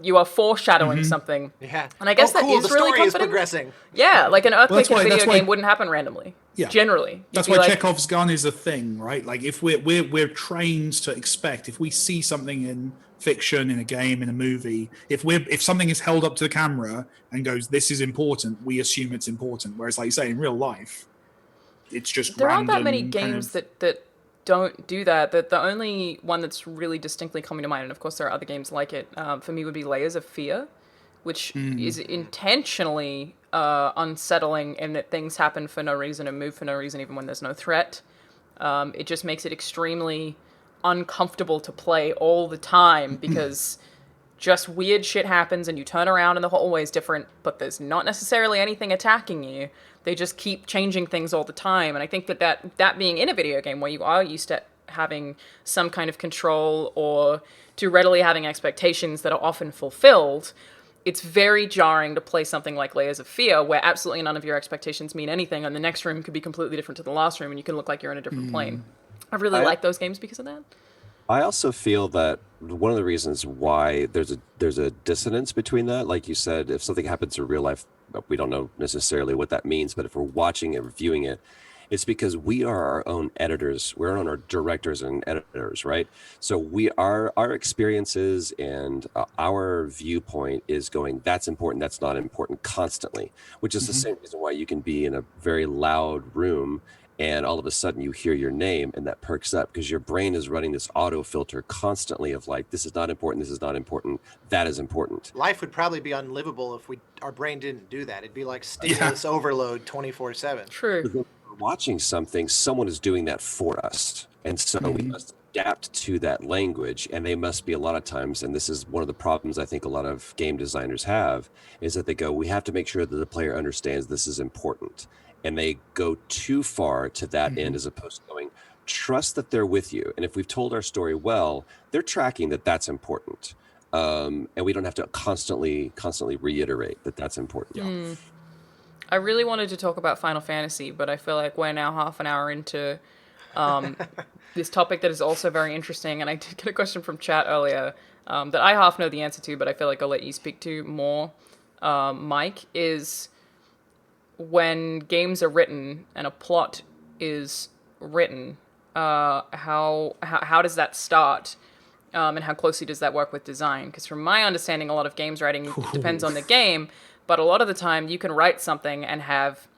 You are foreshadowing something. Yeah. And I guess that is the really story comforting. is progressing. Yeah, like an earthquake in a video game wouldn't happen randomly. Yeah. Generally. That's why Chekhov's gun is a thing, right? Like if we're trained to expect, if we see something in fiction, in a game, in a movie, if something is held up to the camera and goes, this is important, we assume it's important. Whereas like you say, in real life, it's just there aren't that many games that don't do that. The only one that's really distinctly coming to mind, and of course there are other games like it, for me would be Layers of Fear, which is intentionally unsettling in that things happen for no reason and move for no reason even when there's no threat. It just makes it extremely uncomfortable to play all the time because just weird shit happens and you turn around and the hallway's different, but there's not necessarily anything attacking you. They just keep changing things all the time. And I think that being in a video game where you are used to having some kind of control or too readily having expectations that are often fulfilled, it's very jarring to play something like Layers of Fear, where absolutely none of your expectations mean anything, and the next room could be completely different to the last room, and you can look like you're in a different plane. I really like those games because of that. I also feel that one of the reasons why there's a dissonance between that, like you said, if something happens in real life, we don't know necessarily what that means, but if we're watching it, reviewing it, it's because we are our own editors. We're our own directors and editors, right? So we are our experiences and our viewpoint is going, that's important, that's not important constantly, which is the same reason why you can be in a very loud room and all of a sudden you hear your name and that perks up because your brain is running this auto filter constantly of like, this is not important, this is not important, that is important. Life would probably be unlivable if our brain didn't do that. It'd be like stimulus overload 24/7. True. Watching something, someone is doing that for us. And so we must adapt to that language. And they must be a lot of times, and this is one of the problems I think a lot of game designers have, is that they go, we have to make sure that the player understands this is important. And they go too far to that end as opposed to going, trust that they're with you. And if we've told our story well, they're tracking that that's important. And we don't have to constantly reiterate that that's important. I really wanted to talk about Final Fantasy, but I feel like we're now half an hour into this topic that is also very interesting. And I did get a question from chat earlier that I half know the answer to, but I feel like I'll let you speak to more, Mike, is when games are written and a plot is written, how does that start? And how closely does that work with design? Because from my understanding, a lot of games writing depends on the game, but a lot of the time you can write something and have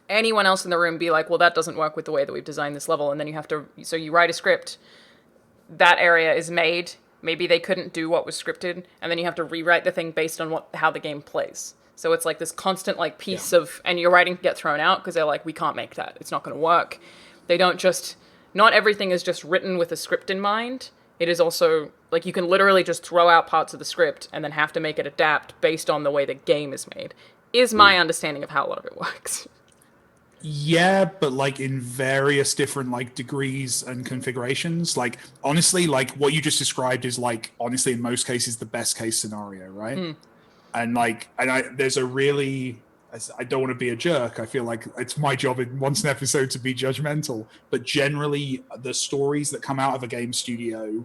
anyone else in the room be like, well, that doesn't work with the way that we've designed this level. And then so you write a script, that area is made, maybe they couldn't do what was scripted, and then you have to rewrite the thing based on how the game plays. So it's like this constant like piece of, and your writing can get thrown out because they're like, we can't make that. It's not going to work. They don't not everything is just written with a script in mind. It is also, like, you can literally just throw out parts of the script and then have to make it adapt based on the way the game is made, is my understanding of how a lot of it works. Yeah, but like in various different like degrees and configurations. Like honestly, like what you just described is like honestly in most cases the best case scenario, right? And like, there's a really, I don't want to be a jerk. I feel like it's my job in once an episode to be judgmental, but generally the stories that come out of a game studio,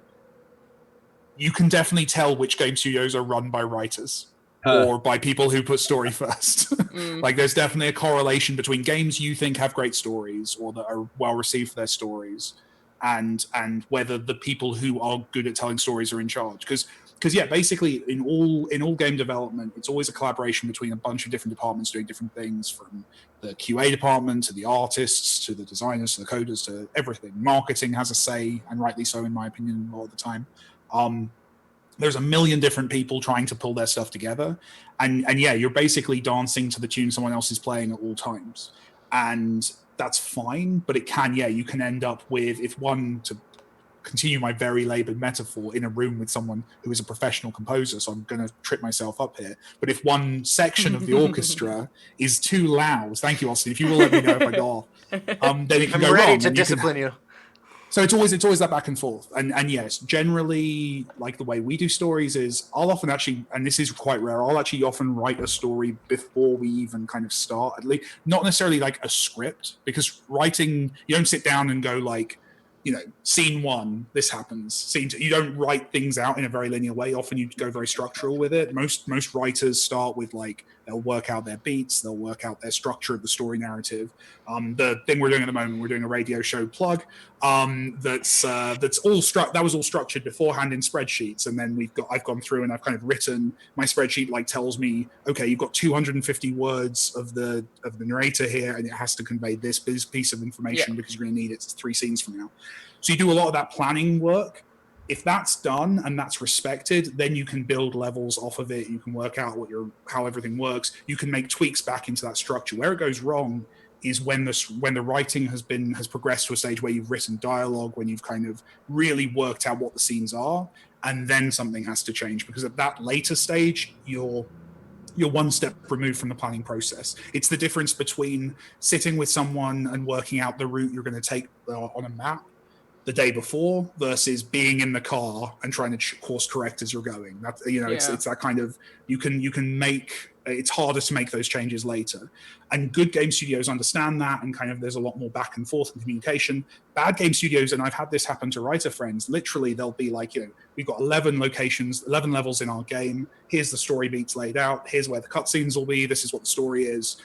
you can definitely tell which game studios are run by writers or by people who put story first. Like there's definitely a correlation between games you think have great stories or that are well received for their stories and whether the people who are good at telling stories are in charge. Because yeah, basically in all game development, it's always a collaboration between a bunch of different departments doing different things, from the QA department to the artists to the designers to the coders to everything. Marketing has a say, and rightly so, in my opinion, a lot of the time. There's a million different people trying to pull their stuff together, and yeah, you're basically dancing to the tune someone else is playing at all times, and that's fine. But it can, you can end up with, if one, to continue my very labored metaphor, in a room with someone who is a professional composer, so I'm going to trip myself up here, but if one section of the orchestra is too loud, thank you, Austin, if you will let me know if I go off, then it can go wrong. I'm ready to discipline you. So it's always that back and forth. And yes, generally, like the way we do stories is I'll often actually, and this is quite rare, I'll actually often write a story before we even kind of start, at least not necessarily like a script, because writing, you don't sit down and go like, scene one, this happens. Scene two, you don't write things out in a very linear way. Often you go very structural with it. Most writers start with like, they'll work out their beats, they'll work out their structure of the story narrative. The thing we're doing at the moment, we're doing a radio show plug. That's all that was all structured beforehand in spreadsheets, and then I've gone through and I've kind of written, my spreadsheet like tells me, okay, you've got 250 words of the narrator here, and it has to convey this piece of information because you're going to need it 3 scenes from now. So you do a lot of that planning work. If that's done and that's respected, then you can build levels off of it. You can work out how everything works. You can make tweaks back into that structure. Where it goes wrong is when the writing has progressed to a stage where you've written dialogue, when you've kind of really worked out what the scenes are, and then something has to change, because at that later stage, you're one step removed from the planning process. It's the difference between sitting with someone and working out the route you're going to take on a map the day before versus being in the car and trying to course correct as you're going. That, it's that kind of, you can make, it's harder to make those changes later. And good game studios understand that, and kind of there's a lot more back and forth and communication. Bad game studios, and I've had this happen to writer friends, literally they'll be like, we've got 11 locations, 11 levels in our game. Here's the story beats laid out. Here's where the cutscenes will be. This is what the story is.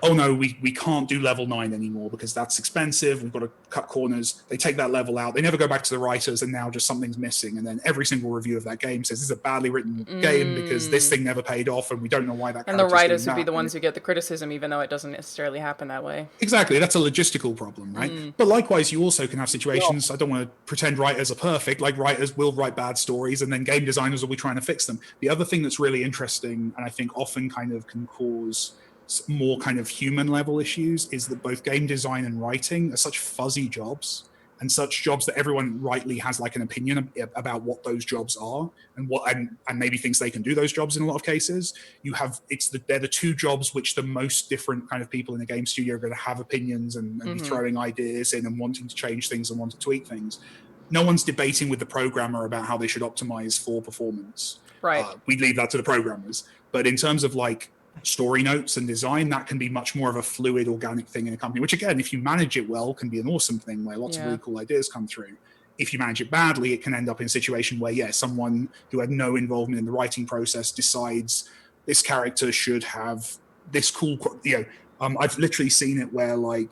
Oh no, we can't do level 9 anymore because that's expensive. We've got to cut corners. They take that level out. They never go back to the writers, and now just something's missing. And then every single review of that game says this is a badly written game because this thing never paid off, and we don't know why that. And the writers would be the ones who get the criticism, even though it doesn't necessarily happen that way. Exactly, that's a logistical problem, right? But likewise, you also can have situations. I don't want to pretend writers are perfect. Like, writers will write bad stories, and then game designers will be trying to fix them. The other thing that's really interesting, and I think often kind of can cause more kind of human level issues, is that both game design and writing are such fuzzy jobs, and such jobs that everyone rightly has like an opinion about what those jobs are and maybe thinks they can do those jobs in a lot of cases. They're the two jobs which the most different kind of people in a game studio are going to have opinions and be throwing ideas in and wanting to change things and want to tweak things. No one's debating with the programmer about how they should optimize for performance. Right. We leave that to the programmers. But in terms of like story notes and design, that can be much more of a fluid, organic thing in a company, which again, if you manage it well, can be an awesome thing where lots of really cool ideas come through. If you manage it badly, it can end up in a situation where, someone who had no involvement in the writing process decides this character should have this cool, I've literally seen it where where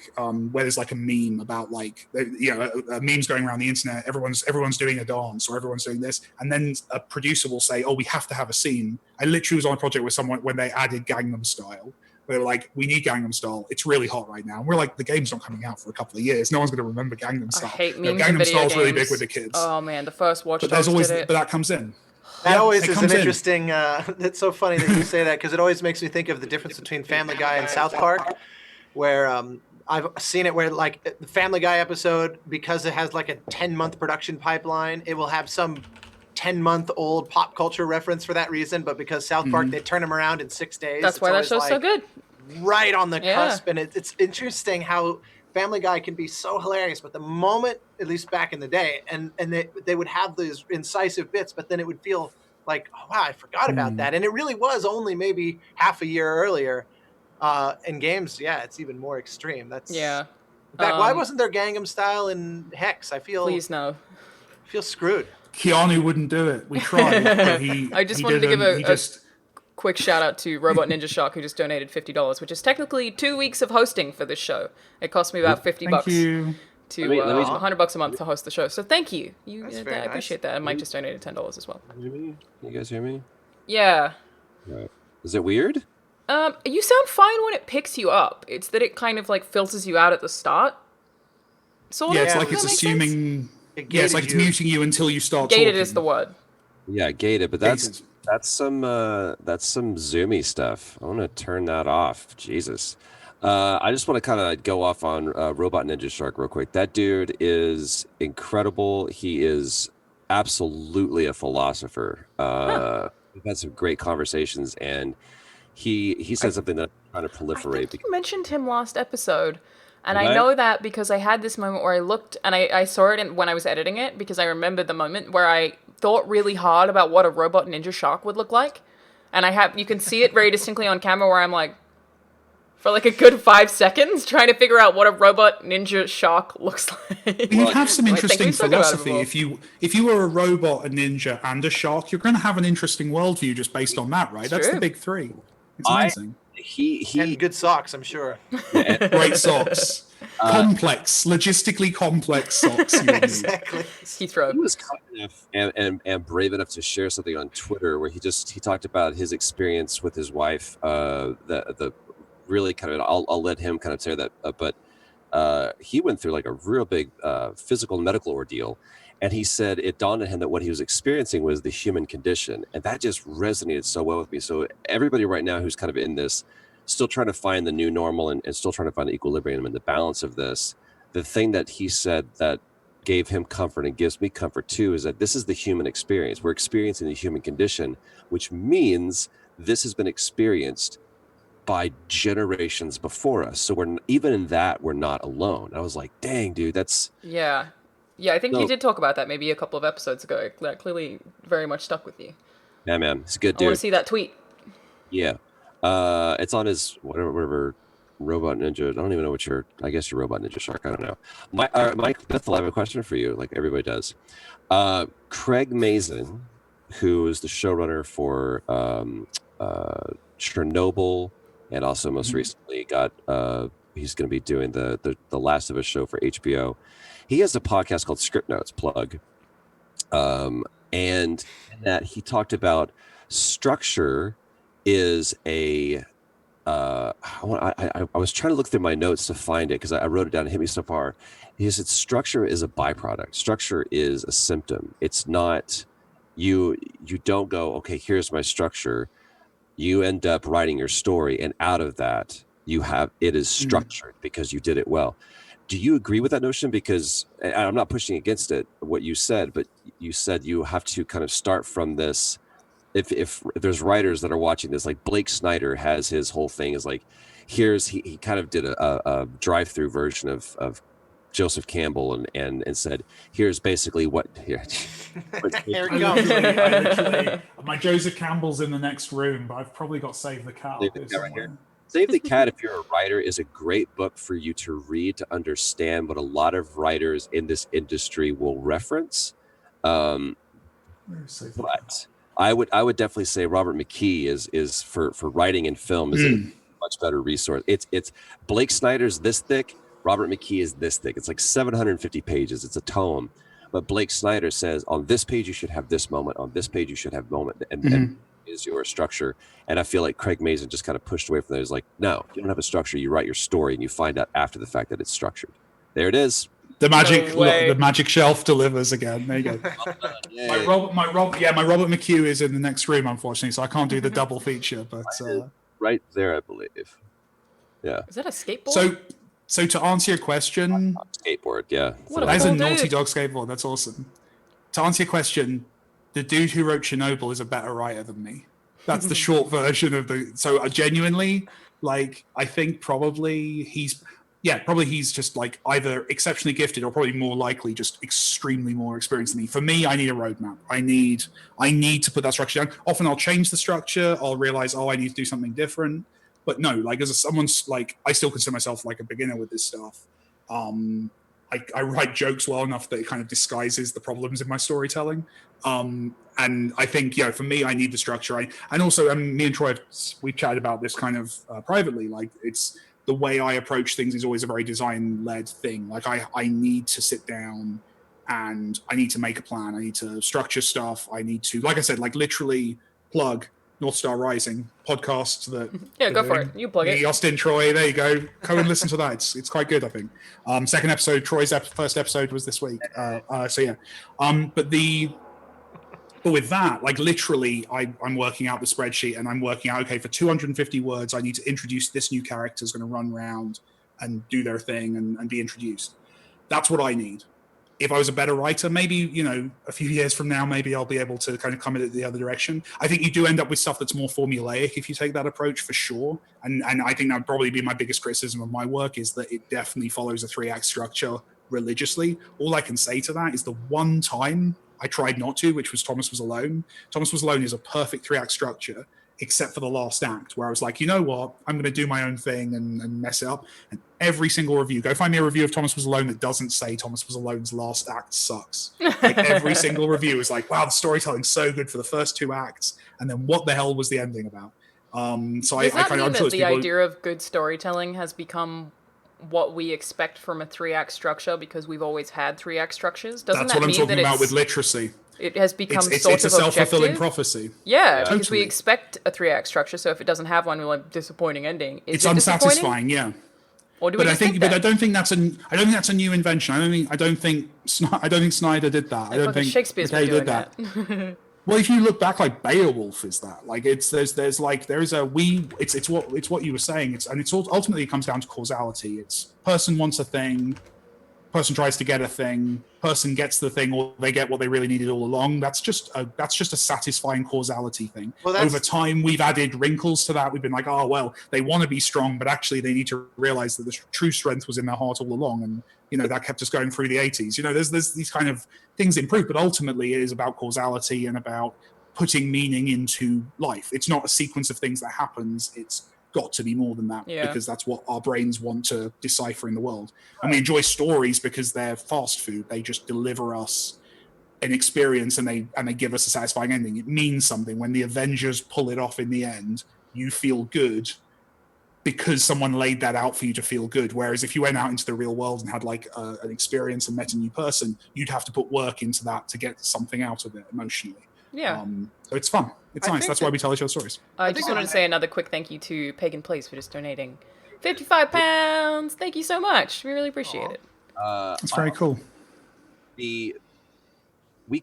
there's like a meme about a meme's going around the internet, everyone's doing a dance or everyone's doing this, and then a producer will say, oh, we have to have a scene. I literally was on a project with someone when they added Gangnam Style. They were like, we need Gangnam Style. It's really hot right now. And we're like, the game's not coming out for a couple of years. No one's going to remember Gangnam Style. I hate memes Gangnam Style's really big games. with the kids. Oh man, the first Watch Dogs but that comes in. That always is an interesting. It's so funny that you say that, because it always makes me think of the difference between Family Guy and South Park, where I've seen it where like the Family Guy episode, because it has like a 10-month production pipeline, it will have some 10-month-old pop culture reference for that reason. But because South Park, they turn them around in 6 days. That's why that show's so good. Right on the cusp, and it's interesting how Family Guy can be so hilarious, but the moment, at least back in the day, and they would have these incisive bits, but then it would feel like, oh wow, I forgot about that, and it really was only maybe half a year earlier. In games, it's even more extreme. That's In fact, why wasn't there Gangnam Style in Hex? Please no. I feel screwed. Keanu wouldn't do it. We tried. But I just wanted to give a quick shout out to Robot Ninja Shark, who just donated $50, which is technically 2 weeks of hosting for this show. It cost me about $50 to $100 a month to host the show. So thank you. I appreciate that. And Mike just donated $10 as well. You guys hear me? Yeah. Right. Is it weird? You sound fine when it picks you up. It's that it kind of like filters you out at the start. Sort of. It's like it's assuming. It's like it's muting you until you start. Gated talking. is the word. Yeah, gated, but that's some zoomy stuff. I want to turn that off. Jesus. I just want to kind of go off on Robot Ninja Shark real quick. That dude is incredible. He is absolutely a philosopher. We've had some great conversations, and he said something that I'm trying to proliferate. I think you mentioned him last episode. And I know that because I had this moment where I looked, and I saw it when I was editing it, because I remembered the moment where I thought really hard about what a Robot Ninja Shark would look like. And you can see it very distinctly on camera where I'm like, for like a good 5 seconds, trying to figure out what a Robot Ninja Shark looks like. You have some interesting philosophy. If you were a robot, a ninja, and a shark, you're going to have an interesting worldview just based on that, right? That's the big three. It's amazing. He and good socks, I'm sure. Great socks. Logistically complex socks. Exactly. He was kind enough and brave enough to share something on Twitter where he talked about his experience with his wife. The really kind of, I'll let him kind of share that, but he went through like a real big physical medical ordeal. And he said it dawned on him that what he was experiencing was the human condition. And that just resonated so well with me. So everybody right now who's kind of in this, still trying to find the new normal and still trying to find the equilibrium and the balance of this, the thing that he said that gave him comfort and gives me comfort too is that this is the human experience. We're experiencing the human condition, which means this has been experienced by generations before us. So we're even in that, we're not alone. I was like, dang, dude, that's... Yeah. I think you did talk about that maybe a couple of episodes ago. That clearly very much stuck with you. Yeah, man, it's a good dude. I want to see that tweet. Yeah. It's on his whatever Robot Ninja. I don't even know what I guess your Robot Ninja Shark. I don't know. Mike Bethel, I have a question for you, like everybody does. Craig Mazin, who is the showrunner for Chernobyl, and also most recently he's going to be doing the Last of Us show for HBO. He has a podcast called Script Notes, plug. And in that he talked about structure is a I was trying to look through my notes to find it because I wrote it down. It hit me so far. He said structure is a byproduct. Structure is a symptom. It's not you don't go, okay, here's my structure. You end up writing your story, and out of that it is structured because you did it well. Do you agree with that notion? Because I'm not pushing against it, what you said, but you said you have to kind of start from this. If there's writers that are watching this, like Blake Snyder has his whole thing is like, he kind of did a drive-through version of Joseph Campbell and said, here's basically what here. Here it comes. My Joseph Campbell's in the next room, but I've probably got Save the Cat. Save the Cat, if you're a writer, is a great book for you to read to understand what a lot of writers in this industry will reference. But I would definitely say Robert McKee is for writing and film is a much better resource. It's Blake Snyder's this thick, Robert McKee is this thick. It's like 750 pages. It's a tome. But Blake Snyder says on this page you should have this moment, on this page you should have moment, and is your structure. And I feel like Craig Mazin just kind of pushed away from that. He's like, no, you don't have a structure. You write your story and you find out after the fact that it's structured. There it is. The magic shelf delivers again. There you go. My Robert McHugh is in the next room, unfortunately, so I can't do the double feature. But right there, I believe. Yeah. Is that a skateboard? So to answer your question, skateboard. Yeah. That is a Naughty Dog skateboard. That's awesome. To answer your question, the dude who wrote Chernobyl is a better writer than me. That's the short version of the. So genuinely, like, I think probably he's just like either exceptionally gifted or probably more likely just extremely more experienced than me. For me, I need a roadmap. I need to put that structure down. Often I'll change the structure. I'll realize, I need to do something different. But no, like someone's like, I still consider myself like a beginner with this stuff. I write jokes well enough that it kind of disguises the problems in my storytelling. And I think, for me, I need the structure. And also, me and Troy, we've chatted about this kind of privately. Like, it's the way I approach things is always a very design-led thing. Like, I need to sit down and I need to make a plan. I need to structure stuff. I need to, like I said, like literally plug North Star Rising podcast that go for it. You plug it. Austin, Troy, there you go. Go and listen to that. It's quite good, I think. Second episode, Troy's first episode was this week. But with that, like literally, I'm working out the spreadsheet and I'm working out, okay, for 250 words, I need to introduce this new character who's going to run around and do their thing and be introduced. That's what I need. If I was a better writer, maybe, a few years from now, maybe I'll be able to kind of come in it the other direction. I think you do end up with stuff that's more formulaic if you take that approach, for sure. And I think that would probably be my biggest criticism of my work, is that it definitely follows a 3-act structure religiously. All I can say to that is the one time I tried not to, which was Thomas Was Alone. Thomas Was Alone is a perfect 3-act structure, except for the last act, where I was like, you know what, I'm going to do my own thing and mess it up. And every single review, go find me a review of Thomas Was Alone that doesn't say Thomas Was Alone's last act sucks. Like, every single review is like, wow, the storytelling's so good for the first 2 acts, and then what the hell was the ending about? Does that mean that the idea of good storytelling has become what we expect from a 3-act structure because we've always had 3-act structures? That's what I'm talking about with literacy. It has become it's sort of a self-fulfilling objective. prophecy. Yeah, because we expect a 3-act structure, so if it doesn't have one, we're like, disappointing ending. It's unsatisfying, yeah. Or do we but I don't think that's a new invention. I don't think Snyder did that. I don't think Shakespeare's been doing that. Well, if you look back, like Beowulf is that. Like it's what you were saying. Ultimately it comes down to causality. It's person wants a thing, person tries to get a thing, person gets the thing, or they get what they really needed all along. That's just a satisfying causality thing. Well, over time, we've added wrinkles to that. We've been like, oh well, they want to be strong, but actually they need to realize that the true strength was in their heart all along, and that kept us going through the 80s. There's these kind of things improve, but ultimately it is about causality and about putting meaning into life. It's not a sequence of things that happens. It's got to be more than that, because that's what our brains want to decipher in the world. And we enjoy stories because they're fast food. They just deliver us an experience, and they give us a satisfying ending. It means something. When the Avengers pull it off in the end, you feel good because someone laid that out for you to feel good. Whereas if you went out into the real world and had like an experience and met a new person, you'd have to put work into that to get something out of it emotionally. Yeah. So it's fun. It's nice. That's why we tell each other stories. I just wanted to say another quick thank you to Pagan Place for just donating £55. Thank you so much. We really appreciate it. That's very cool. We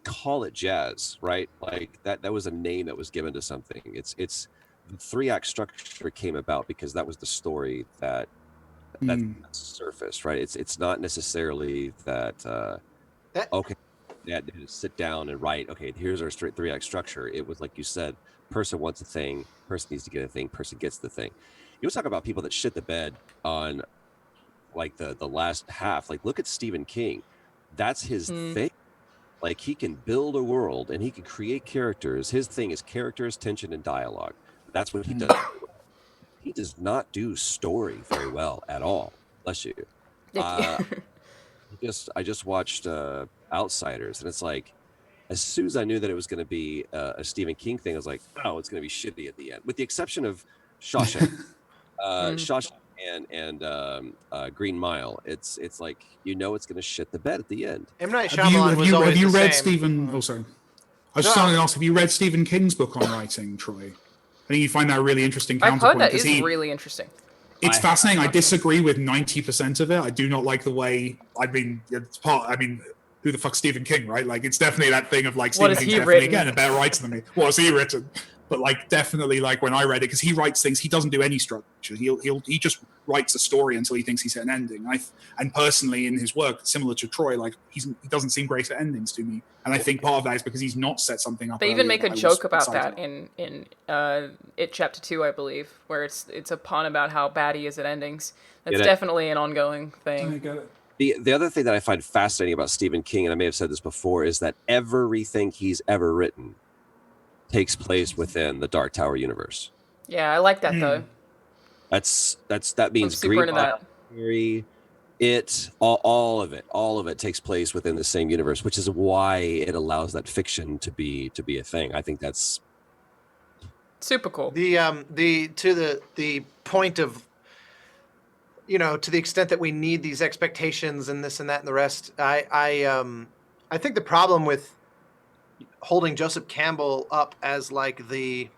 call it jazz, right? Like that was a name that was given to something. It's the 3-act structure came about because that was the story that surfaced, right? It's not necessarily that okay, yeah, sit down and write, okay, here's our 3-act structure. It was like you said, person wants a thing, person needs to get a thing, person gets the thing. You talk about people that shit the bed on like the last half. Like, look at Stephen King. That's his thing. Like, he can build a world and he can create characters. His thing is characters, tension, and dialogue. That's what he does. He does not do story very well at all. Bless you. I just watched Outsiders, and it's like, as soon as I knew that it was going to be a Stephen King thing, I was like, oh, it's going to be shitty at the end, with the exception of Shawshank. Shawshank and Green Mile. It's like, it's going to shit the bed at the end. M. Night Shyamalan was always have you the read same. Stephen? Oh, sorry. I was starting to ask, have you read Stephen King's book on writing, Troy? I think you find that a really interesting I've counterpoint. heard that is really interesting. It's fascinating. I disagree with 90% of it. I do not like the way. Who the fuck's Stephen King, right? Like, it's definitely that thing of like, Stephen King's definitely again a better writer than me. What has he written? But like, definitely, like, when I read it, because he writes things, he doesn't do any structure. He just writes a story until he thinks he's hit an ending. And personally, in his work, similar to Troy, like, he doesn't seem great at endings to me. And I think part of that is because he's not set something up. They even make a joke about that in It Chapter 2, I believe, where it's a pun about how bad he is at endings. That's definitely an ongoing thing. I get it. The other thing that I find fascinating about Stephen King, and I may have said this before, is that everything he's ever written takes place within the Dark Tower universe. Yeah, I like that though. That means Green Mile, all of it takes place within the same universe, which is why it allows that fiction to be a thing. I think that's super cool. The point of, to the extent that we need these expectations and this and that and the rest, I think the problem with holding Joseph Campbell up as like the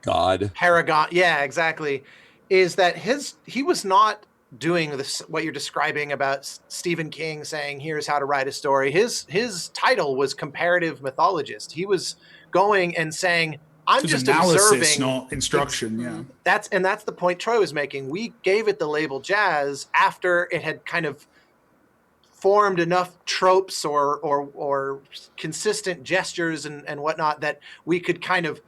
God paragon, yeah, exactly, is that he was not doing this, what you're describing about Stephen King saying, here's how to write a story. His title was comparative mythologist. He was going and saying, I'm just analysis, observing, not instruction. Yeah, that's the point Troy was making. We gave it the label jazz after it had kind of formed enough tropes or consistent gestures and whatnot that we could kind of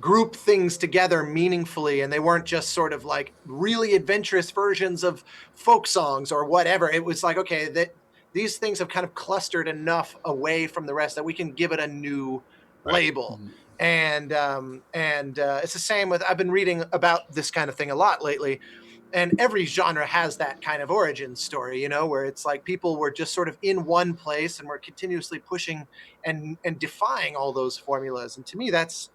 group things together meaningfully, and they weren't just sort of like really adventurous versions of folk songs or whatever. It was like, okay, that these things have kind of clustered enough away from the rest that we can give it a new label. And it's the same with, I've been reading about this kind of thing a lot lately, and every genre has that kind of origin story, where it's like people were just sort of in one place and were continuously pushing and defying all those formulas. And to me, that's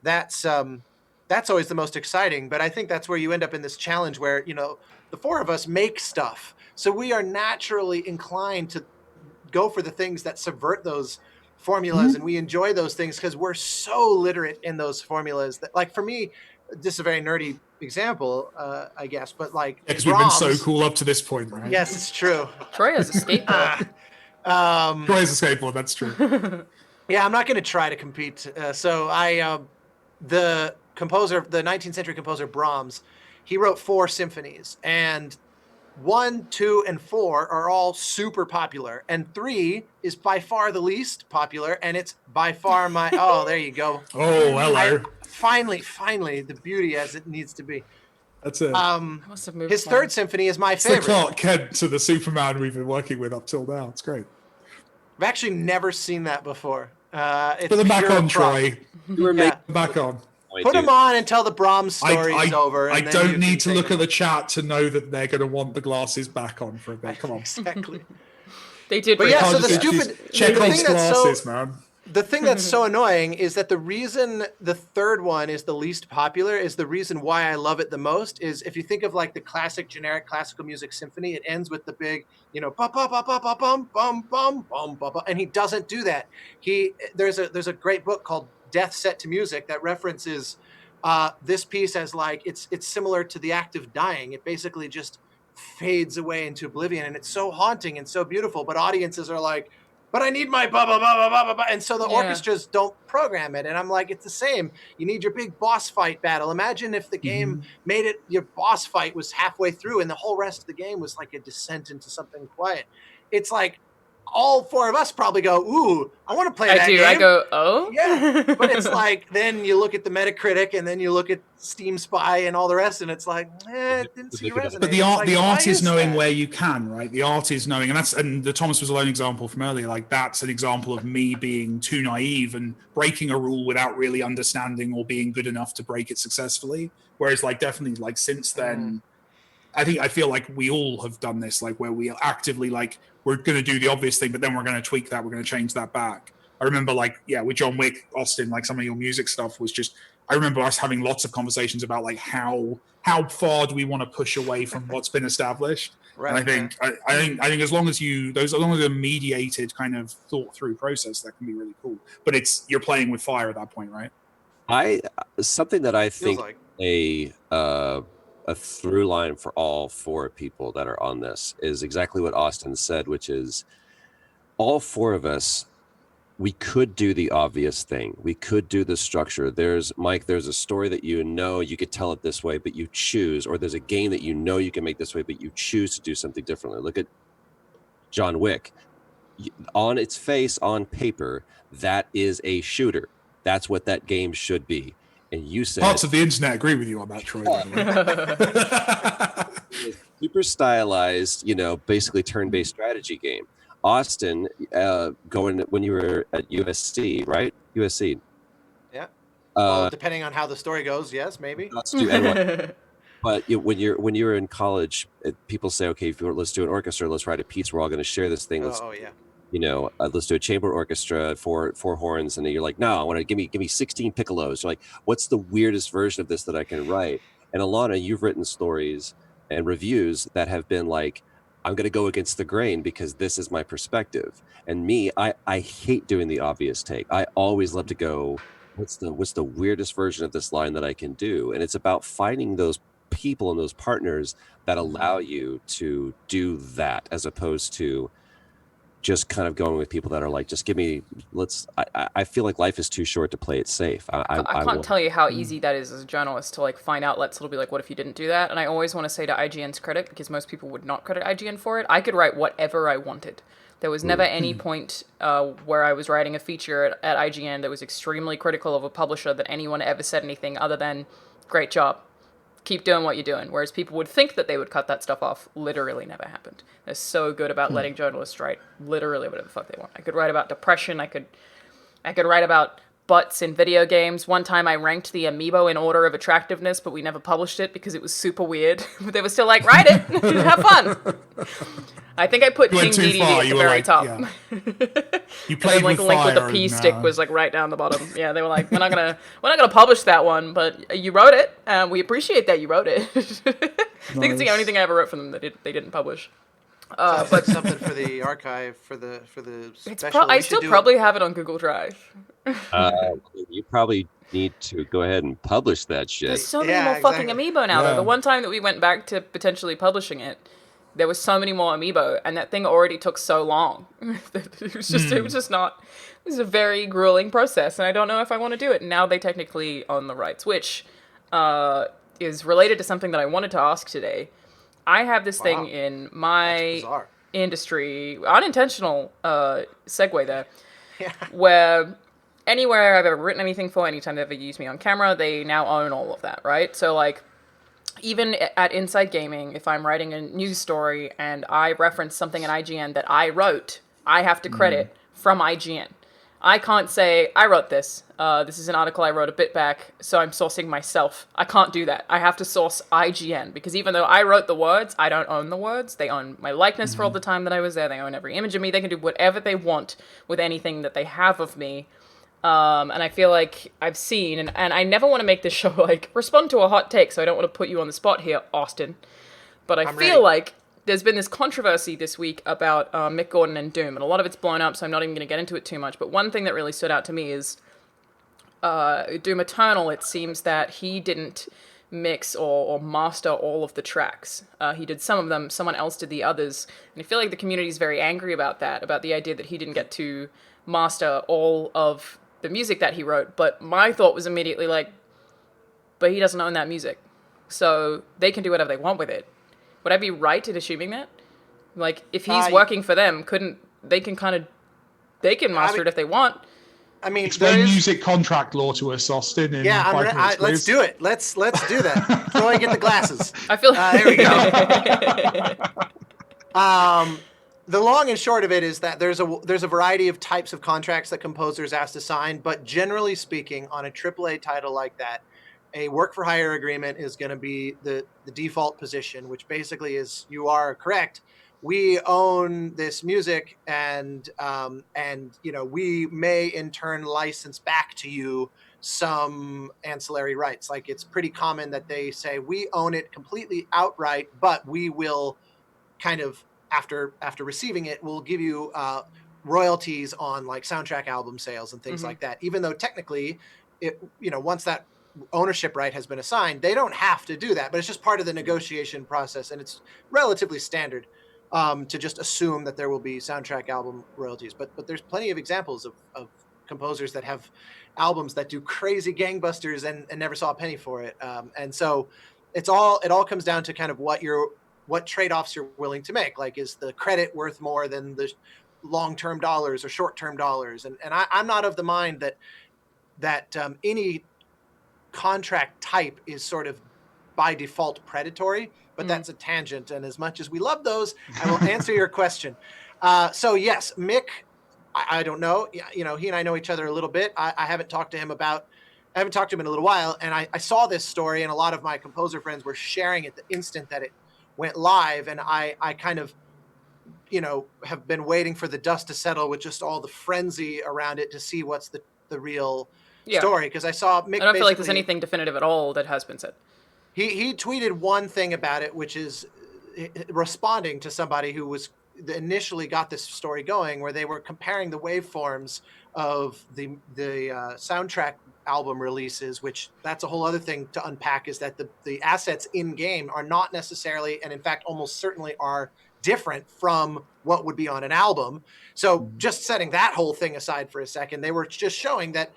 always the most exciting. But I think that's where you end up in this challenge where, the four of us make stuff. So we are naturally inclined to go for the things that subvert those formulas, and we enjoy those things because we're so literate in those formulas that, like, for me, this is a very nerdy example, I guess, but like, because we've been so cool up to this point, right? Yes, it's true. Troy has a skateboard. Troy has a skateboard. That's true. Yeah, I'm not going to try to compete. The 19th century composer Brahms, he wrote 4 symphonies, and 1, 2, and 4 are all super popular, and 3 is by far the least popular, and it's by far my. Oh, there you go. Oh, hello. Finally, the beauty as it needs to be. That's it. Must have moved His third symphony is my it's favorite. the Clark Kent to the Superman we've been working with up till now. It's great. I've actually never seen that before. It's Put them back pure on, prop. Troy. Yeah. Put them back on. Put them on until the Brahms story is over. I and then don't you need can to take look them at the chat to know that they're going to want the glasses back on for a bit. Come on. Exactly. They did. But yeah, so the Just stupid Chekhov's glasses, man. The thing that's so annoying is that the reason the third one is the least popular is the reason why I love it the most is if you think of like the classic generic classical music symphony, it ends with the big, bum bum bum bum bum bum bum bum bum bum, and he doesn't do that. There's a great book called Death Set to Music that references this piece as like it's similar to the act of dying. It basically just fades away into oblivion, and it's so haunting and so beautiful. But audiences are like, but I need my blah, blah, blah, blah, blah, blah. And so the orchestras don't program it. And I'm like, it's the same. You need your big boss fight battle. Imagine if the game made it, your boss fight was halfway through and the whole rest of the game was like a descent into something quiet. It's like all four of us probably go, ooh, I want to play that game. I go, oh? Yeah. But it's like, then you look at the Metacritic and then you look at Steam Spy and all the rest, and it's like, it didn't seem to resonate. But the art is knowing where you can, right? The art is knowing, and the Thomas Was Alone example from earlier, like that's an example of me being too naive and breaking a rule without really understanding or being good enough to break it successfully. Whereas like definitely like since then, I feel like we all have done this, like where we actively like, we're going to do the obvious thing, but then we're going to tweak that. We're going to change that back. I remember like, with John Wick, Austin, like some of your music stuff was just, I remember us having lots of conversations about like how far do we want to push away from what's been established. Right. And I think as long as a mediated kind of thought through process, that can be really cool. But you're playing with fire at that point, right? Something that I think like a through line for all four people that are on this is exactly what Austin said, which is all four of us, we could do the obvious thing. We could do the structure. There's a story that you could tell it this way, but you choose, or there's a game that you can make this way, but you choose to do something differently. Look at John Wick. On its face, on paper, that is a shooter. That's what that game should be. And you said parts of the internet agree with you on that, Troy. Super stylized, basically turn-based strategy game. Austin, going when you were at USC, right? USC. Yeah. Well, depending on how the story goes, yes, maybe. But when you're in college, people say, okay, let's do an orchestra, let's write a piece. We're all going to share this thing. Let's do a chamber orchestra, four horns, and then you're like, no, I want to give me 16 piccolos. You're like, what's the weirdest version of this that I can write? And Alana, you've written stories and reviews that have been like, I'm going to go against the grain because this is my perspective. And me, I hate doing the obvious take. I always love to go, what's the weirdest version of this line that I can do? And it's about finding those people and those partners that allow you to do that, as opposed to just kind of going with people that are like, just give me, I feel like life is too short to play it safe. I can't tell you how easy that is as a journalist to like find outlets that'll be like, what if you didn't do that? And I always want to say to IGN's credit, because most people would not credit IGN for it, I could write whatever I wanted. There was never any point where I was writing a feature at IGN that was extremely critical of a publisher that anyone ever said anything other than, great job. Keep doing what you're doing. Whereas people would think that they would cut that stuff off. Literally never happened. They're so good about letting journalists write literally whatever the fuck they want. I could write about depression. I could write about butts in video games. One time I ranked the amiibo in order of attractiveness, but we never published it because it was super weird. But they were still like, write it. Have fun. I think I put King DDD at the very top. Yeah. You played and then, with link fire with the P stick was like right down the bottom. Yeah, they were like, we're not gonna publish that one, but you wrote it. We appreciate that you wrote it. I think it's the only thing I ever wrote for them that they didn't publish. But something for the archive for the special. I still probably have it on Google Drive. You probably need to go ahead and publish that shit. There's so many more fucking amiibo now, though. The one time that we went back to potentially publishing it, there was so many more amiibo, and that thing already took so long. It was a very grueling process, and I don't know if I want to do it. Now they technically own the rights, which is related to something that I wanted to ask today. I have this Wow. thing in That's my bizarre. industry, unintentional segue there, Yeah. where anywhere I've ever written anything for, anytime they've ever used me on camera, they now own all of that, right? So, like, even at Inside Gaming, if I'm writing a news story and I reference something in IGN that I wrote, I have to credit from IGN. I can't say, I wrote this. This is an article I wrote a bit back, so I'm sourcing myself. I can't do that. I have to source IGN, because even though I wrote the words, I don't own the words. They own my likeness for all the time that I was there. They own every image of me. They can do whatever they want with anything that they have of me. And I feel like I've seen, and I never want to make this show, like, respond to a hot take, so I don't want to put you on the spot here, Austin. But I feel like there's been this controversy this week about Mick Gordon and Doom, and a lot of it's blown up, so I'm not even going to get into it too much. But one thing that really stood out to me is Doom Eternal. It seems that he didn't mix or master all of the tracks. He did some of them, someone else did the others. And I feel like the community is very angry about that, about the idea that he didn't get to master all of the music that he wrote. But my thought was immediately like, but he doesn't own that music, so they can do whatever they want with it. Would I be right in assuming that? Like, if he's working for them, they can master it if they want. I mean, explain music contract law to us, Austin. Let's do it. Let's do that. Troy, get the glasses. I feel there we go. The long and short of it is that there's a variety of types of contracts that composers asked to sign, but generally speaking, on a AAA title like that, a work for hire agreement is going to be the default position, which basically is, you are correct, we own this music, and we may in turn license back to you some ancillary rights. Like, it's pretty common that they say we own it completely outright, but we will kind of after receiving it, we'll give you royalties on like soundtrack album sales and things like that. Even though technically, once that ownership right has been assigned, they don't have to do that, but it's just part of the negotiation process, and it's relatively standard to just assume that there will be soundtrack album royalties. But there's plenty of examples of composers that have albums that do crazy gangbusters and never saw a penny for it. And so it all comes down to kind of what trade-offs you're willing to make. Like, is the credit worth more than the long-term dollars or short-term dollars? And I'm not of the mind that any contract type is sort of by default predatory, but that's a tangent. And as much as we love those, I will answer your question. So yes, Mick, I don't know. He and I know each other a little bit. I haven't talked to him in a little while. And I saw this story, and a lot of my composer friends were sharing it the instant that it went live. And I kind of, have been waiting for the dust to settle with just all the frenzy around it to see what's the real story. Because I saw Mick, I don't feel like there's anything definitive at all that has been said. He tweeted one thing about it, which is responding to somebody who was initially got this story going, where they were comparing the waveforms of the soundtrack album releases, which that's a whole other thing to unpack, is that the assets in game are not necessarily, and in fact almost certainly are, different from what would be on an album. So just setting that whole thing aside for a second, they were just showing that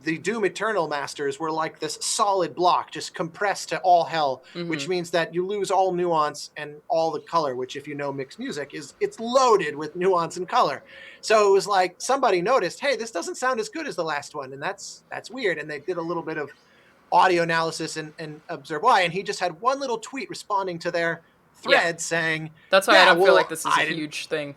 the Doom Eternal masters were like this solid block, just compressed to all hell, which means that you lose all nuance and all the color, which, if you know mixed music, it's loaded with nuance and color. So it was like somebody noticed, hey, this doesn't sound as good as the last one, and that's weird. And they did a little bit of audio analysis and observe why. And he just had one little tweet responding to their thread saying, that's why I don't feel like this is a huge thing.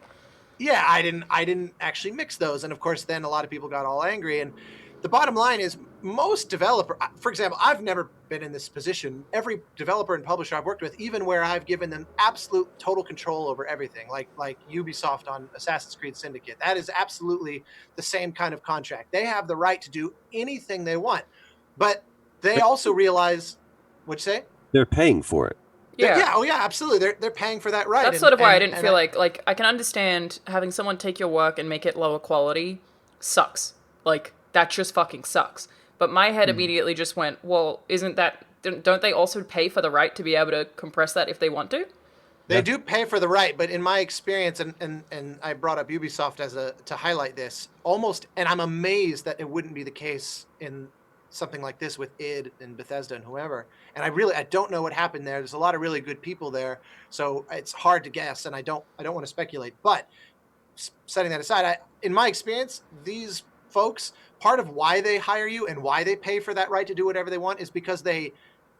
Yeah, I didn't actually mix those. And of course, then a lot of people got all angry. And the bottom line is, most developer, for example, I've never been in this position. Every developer and publisher I've worked with, even where I've given them absolute total control over everything, like Ubisoft on Assassin's Creed Syndicate, that is absolutely the same kind of contract. They have the right to do anything they want, but they also realize, what'd you say? They're paying for it. Yeah. Oh yeah, absolutely. They're paying for that right. That's sort of why I didn't feel like I can understand having someone take your work and make it lower quality sucks. Like, that just fucking sucks. But my head immediately just went, well, don't they also pay for the right to be able to compress that if they want to? They do pay for the right, but in my experience, and I brought up Ubisoft to highlight this, almost, and I'm amazed that it wouldn't be the case in something like this with id and Bethesda and whoever. And I don't know what happened there. There's a lot of really good people there, so it's hard to guess, and I don't want to speculate. But setting that aside, in my experience, these folks, part of why they hire you and why they pay for that right to do whatever they want is because they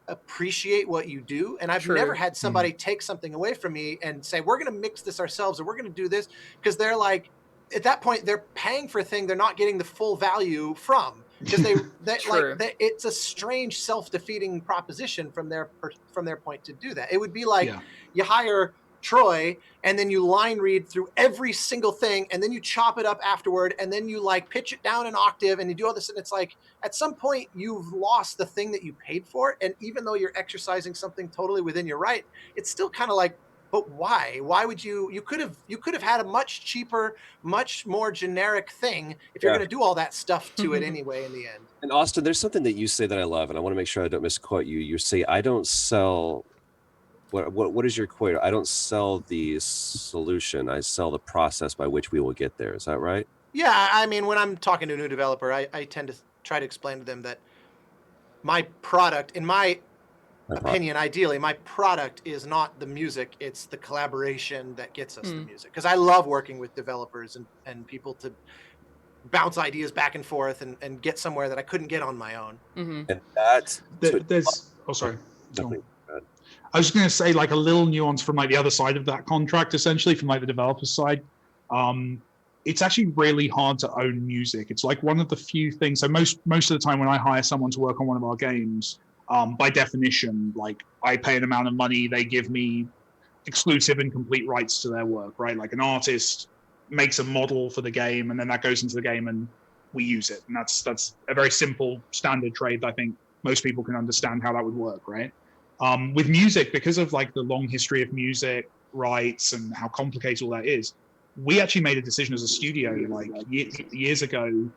appreciate what you do. And I've never had somebody take something away from me and say, we're going to mix this ourselves, or we're going to do this, because they're like, at that point, they're paying for a thing they're not getting the full value from, because it's a strange self-defeating proposition from their point to do that. It would be like you hire Troy and then you line read through every single thing, and then you chop it up afterward, and then you like pitch it down an octave, and you do all this, and it's like at some point you've lost the thing that you paid for. And even though you're exercising something totally within your right, it's still kind of like, but why would you could have had a much cheaper, much more generic thing if you're going to do all that stuff to it anyway in the end. And Austin, there's something that you say that I love, and I want to make sure I don't misquote you. You say, I don't sell, what is your quote? I don't sell the solution, I sell the process by which we will get there. Is that right? Yeah, I mean, when I'm talking to a new developer, I tend to try to explain to them that my product, in my opinion, ideally, my product is not the music, it's the collaboration that gets us the music. Because I love working with developers and people to bounce ideas back and forth and get somewhere that I couldn't get on my own. And that's sorry. I was going to say, like, a little nuance from like the other side of that contract, essentially from like the developer side. It's actually really hard to own music. It's like one of the few things. So most of the time when I hire someone to work on one of our games, by definition, like, I pay an amount of money, they give me exclusive and complete rights to their work, right? Like, an artist makes a model for the game, and then that goes into the game and we use it. And that's a very simple standard trade that I think most people can understand how that would work, right? With music, because of like the long history of music rights and how complicated all that is, we actually made a decision as a studio like years ago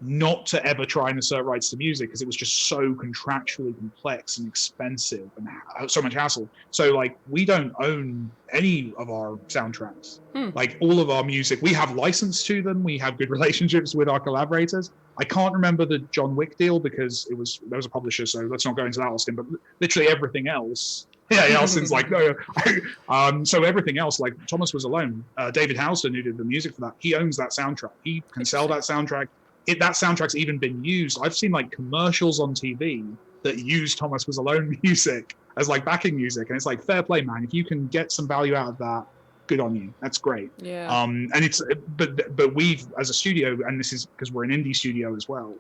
not to ever try and assert rights to music, because it was just so contractually complex and expensive and so much hassle. So like, we don't own any of our soundtracks. Like, all of our music, we have license to them, we have good relationships with our collaborators. I can't remember the John Wick deal because there was a publisher, so let's not go into that, Austin, but literally everything else. Yeah, Austin's like, no. So everything else, like Thomas Was Alone, David Houston, who did the music for that, he owns that soundtrack. He can sell that soundtrack. That soundtrack's even been used. I've seen like commercials on TV that use Thomas Was Alone music as like backing music, and it's like, fair play, man. If you can get some value out of that, good on you. That's great. Yeah. And it's but we've, as a studio, and this is because we're an indie studio as well,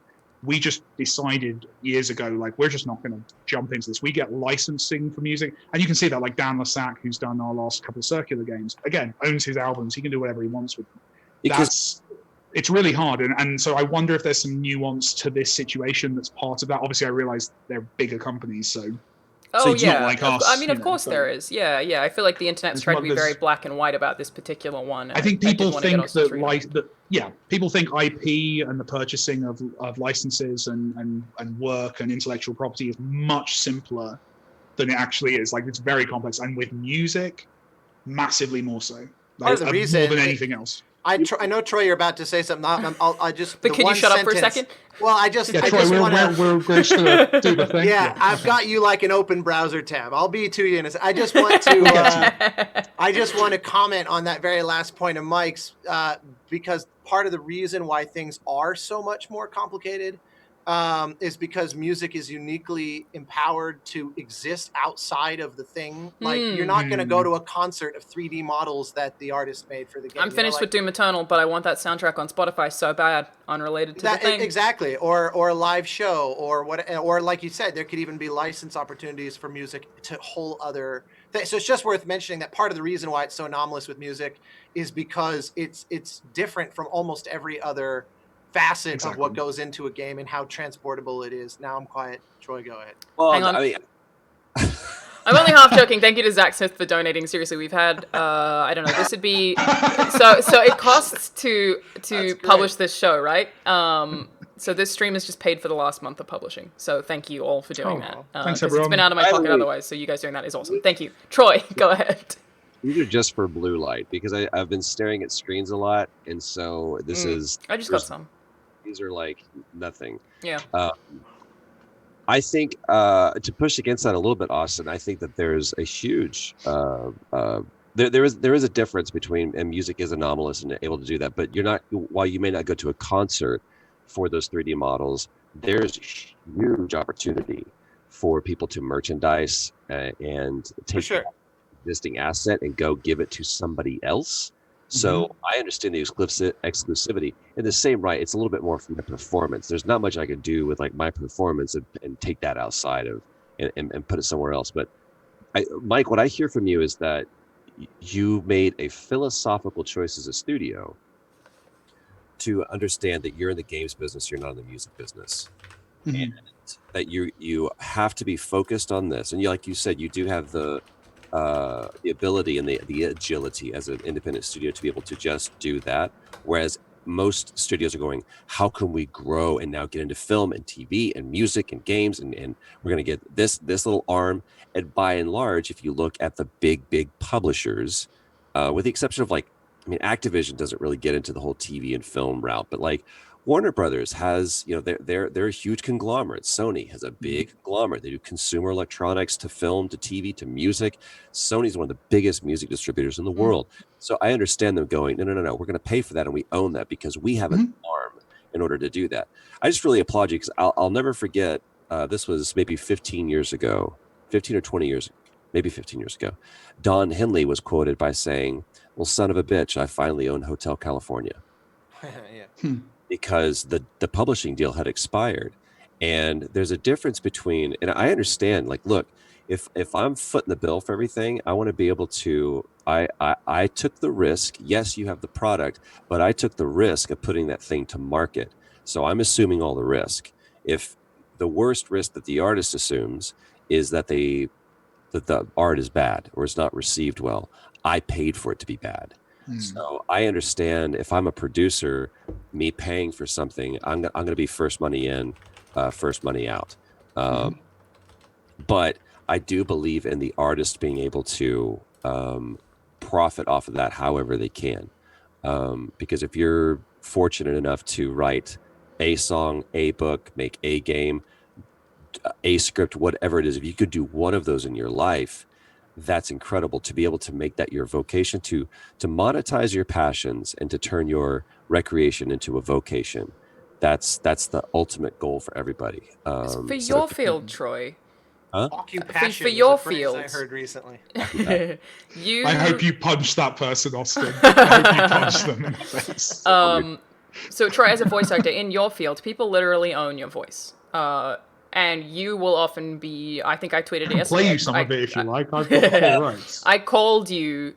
we just decided years ago, like, we're just not going to jump into this. We get licensing for music, and you can see that, like Dan Lassac, who's done our last couple of circular games, again, owns his albums. He can do whatever he wants with them. Because it's really hard, and so I wonder if there's some nuance to this situation that's part of that. Obviously, I realize they're bigger companies, so it's not like us. I mean, of course there is. Yeah. I feel like the internet's tried to be very black and white about this particular one. I think people think people think IP and the purchasing of licenses and work and intellectual property is much simpler than it actually is. Like, it's very complex, and with music, massively more so. Like, the reason, more than anything else. I know, Troy, you're about to say something. I just. But can you shut up for a second? Well, I just Troy, want to. We're going to do the thing. Yeah, I've got you like an open browser tab. I'll be to you in a second. I just want to. I just want to comment on that very last point of Mike's, because part of the reason why things are so much more complicated is because music is uniquely empowered to exist outside of the thing. Like, you're not going to go to a concert of 3D models that the artist made for the game. I'm finished with Doom Eternal, but I want that soundtrack on Spotify so bad, unrelated to the thing. Exactly, or a live show, or like you said, there could even be license opportunities for music to whole other things. So it's just worth mentioning that part of the reason why it's so anomalous with music is because it's different from almost every other facet of what goes into a game and how transportable it is. Now I'm quiet. Troy, go ahead. Well, Hang on. I mean, I'm only half joking. Thank you to Zach Smith for donating. Seriously, we've had I don't know. This would be so it costs to publish this show, right? So this stream is just paid for the last month of publishing. So thank you all for doing that. Thanks, everyone. It's been out of my pocket otherwise. So you guys doing that is awesome. Thank you, Troy. Go ahead. These are just for blue light, because I've been staring at screens a lot, and so this is. I just got some. These are like nothing. Yeah. I think to push against that a little bit, Austin, I think that there's a huge there is a difference between, and music is anomalous and able to do that, but you're not, while you may not go to a concert for those 3D models, there's huge opportunity for people to merchandise and take sure. existing asset and go give it to somebody else. So I understand the exclusivity. In the same right, it's a little bit more from the performance. There's not much I can do with like my performance and take that outside of and put it somewhere else. But Mike, what I hear from you is that you made a philosophical choice as a studio to understand that you're in the games business, you're not in the music business, and that you have to be focused on this. And like you said, you do have the ability and the agility as an independent studio to be able to just do that. Whereas most studios are going, how can we grow and now get into film and TV and music and games and we're going to get this little arm. And by and large, if you look at the big publishers, with the exception of like, I mean, Activision doesn't really get into the whole TV and film route, but like Warner Brothers has, you know, they're a huge conglomerate. Sony has a big conglomerate. They do consumer electronics to film to TV to music. Sony's one of the biggest music distributors in the world. So I understand them going, no, we're going to pay for that and we own that because we have an arm in order to do that. I just really applaud you because I'll never forget. This was maybe 15 years ago, 15 or 20 years, maybe 15 years ago. Don Henley was quoted by saying, "Well, son of a bitch, I finally own Hotel California." Because the publishing deal had expired. And there's a difference between, and I understand, like, look, if I'm footing the bill for everything, I want to be able to, I took the risk. Yes, you have the product, but I took the risk of putting that thing to market. So I'm assuming all the risk. If the worst risk that the artist assumes is that the art is bad or is not received well, I paid for it to be bad. So I understand if I'm a producer, me paying for something, I'm going to be first money in, first money out. But I do believe in the artist being able to profit off of that however they can. Because if you're fortunate enough to write a song, a book, make a game, a script, whatever it is, if you could do one of those in your life, that's incredible. To be able to make that your vocation, to monetize your passions and to turn your recreation into a vocation. That's the ultimate goal for everybody. For your field, Troy. Huh? Occupation For your is a phrase field. I heard recently. I hope you punch that person, Austin. I hope you punch them in the face. So Troy, as a voice actor in your field, people literally own your voice. And you will often be, I think I tweeted it yesterday. Play you some of it if you like. I've got the full rights. I called you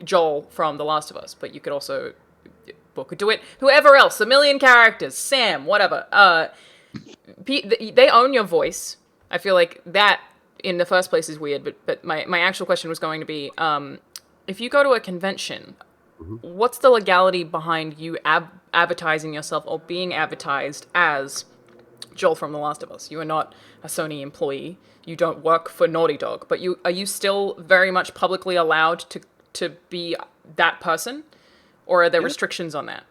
Joel from The Last of Us, but you could also could do it. Whoever else, a million characters, Sam, whatever. They own your voice. I feel like that in the first place is weird, but my actual question was going to be, if you go to a convention, what's the legality behind you advertising yourself or being advertised as Joel from The Last of Us? You are not a Sony employee. You don't work for Naughty Dog, but are you still very much publicly allowed to be that person, or are there restrictions on that?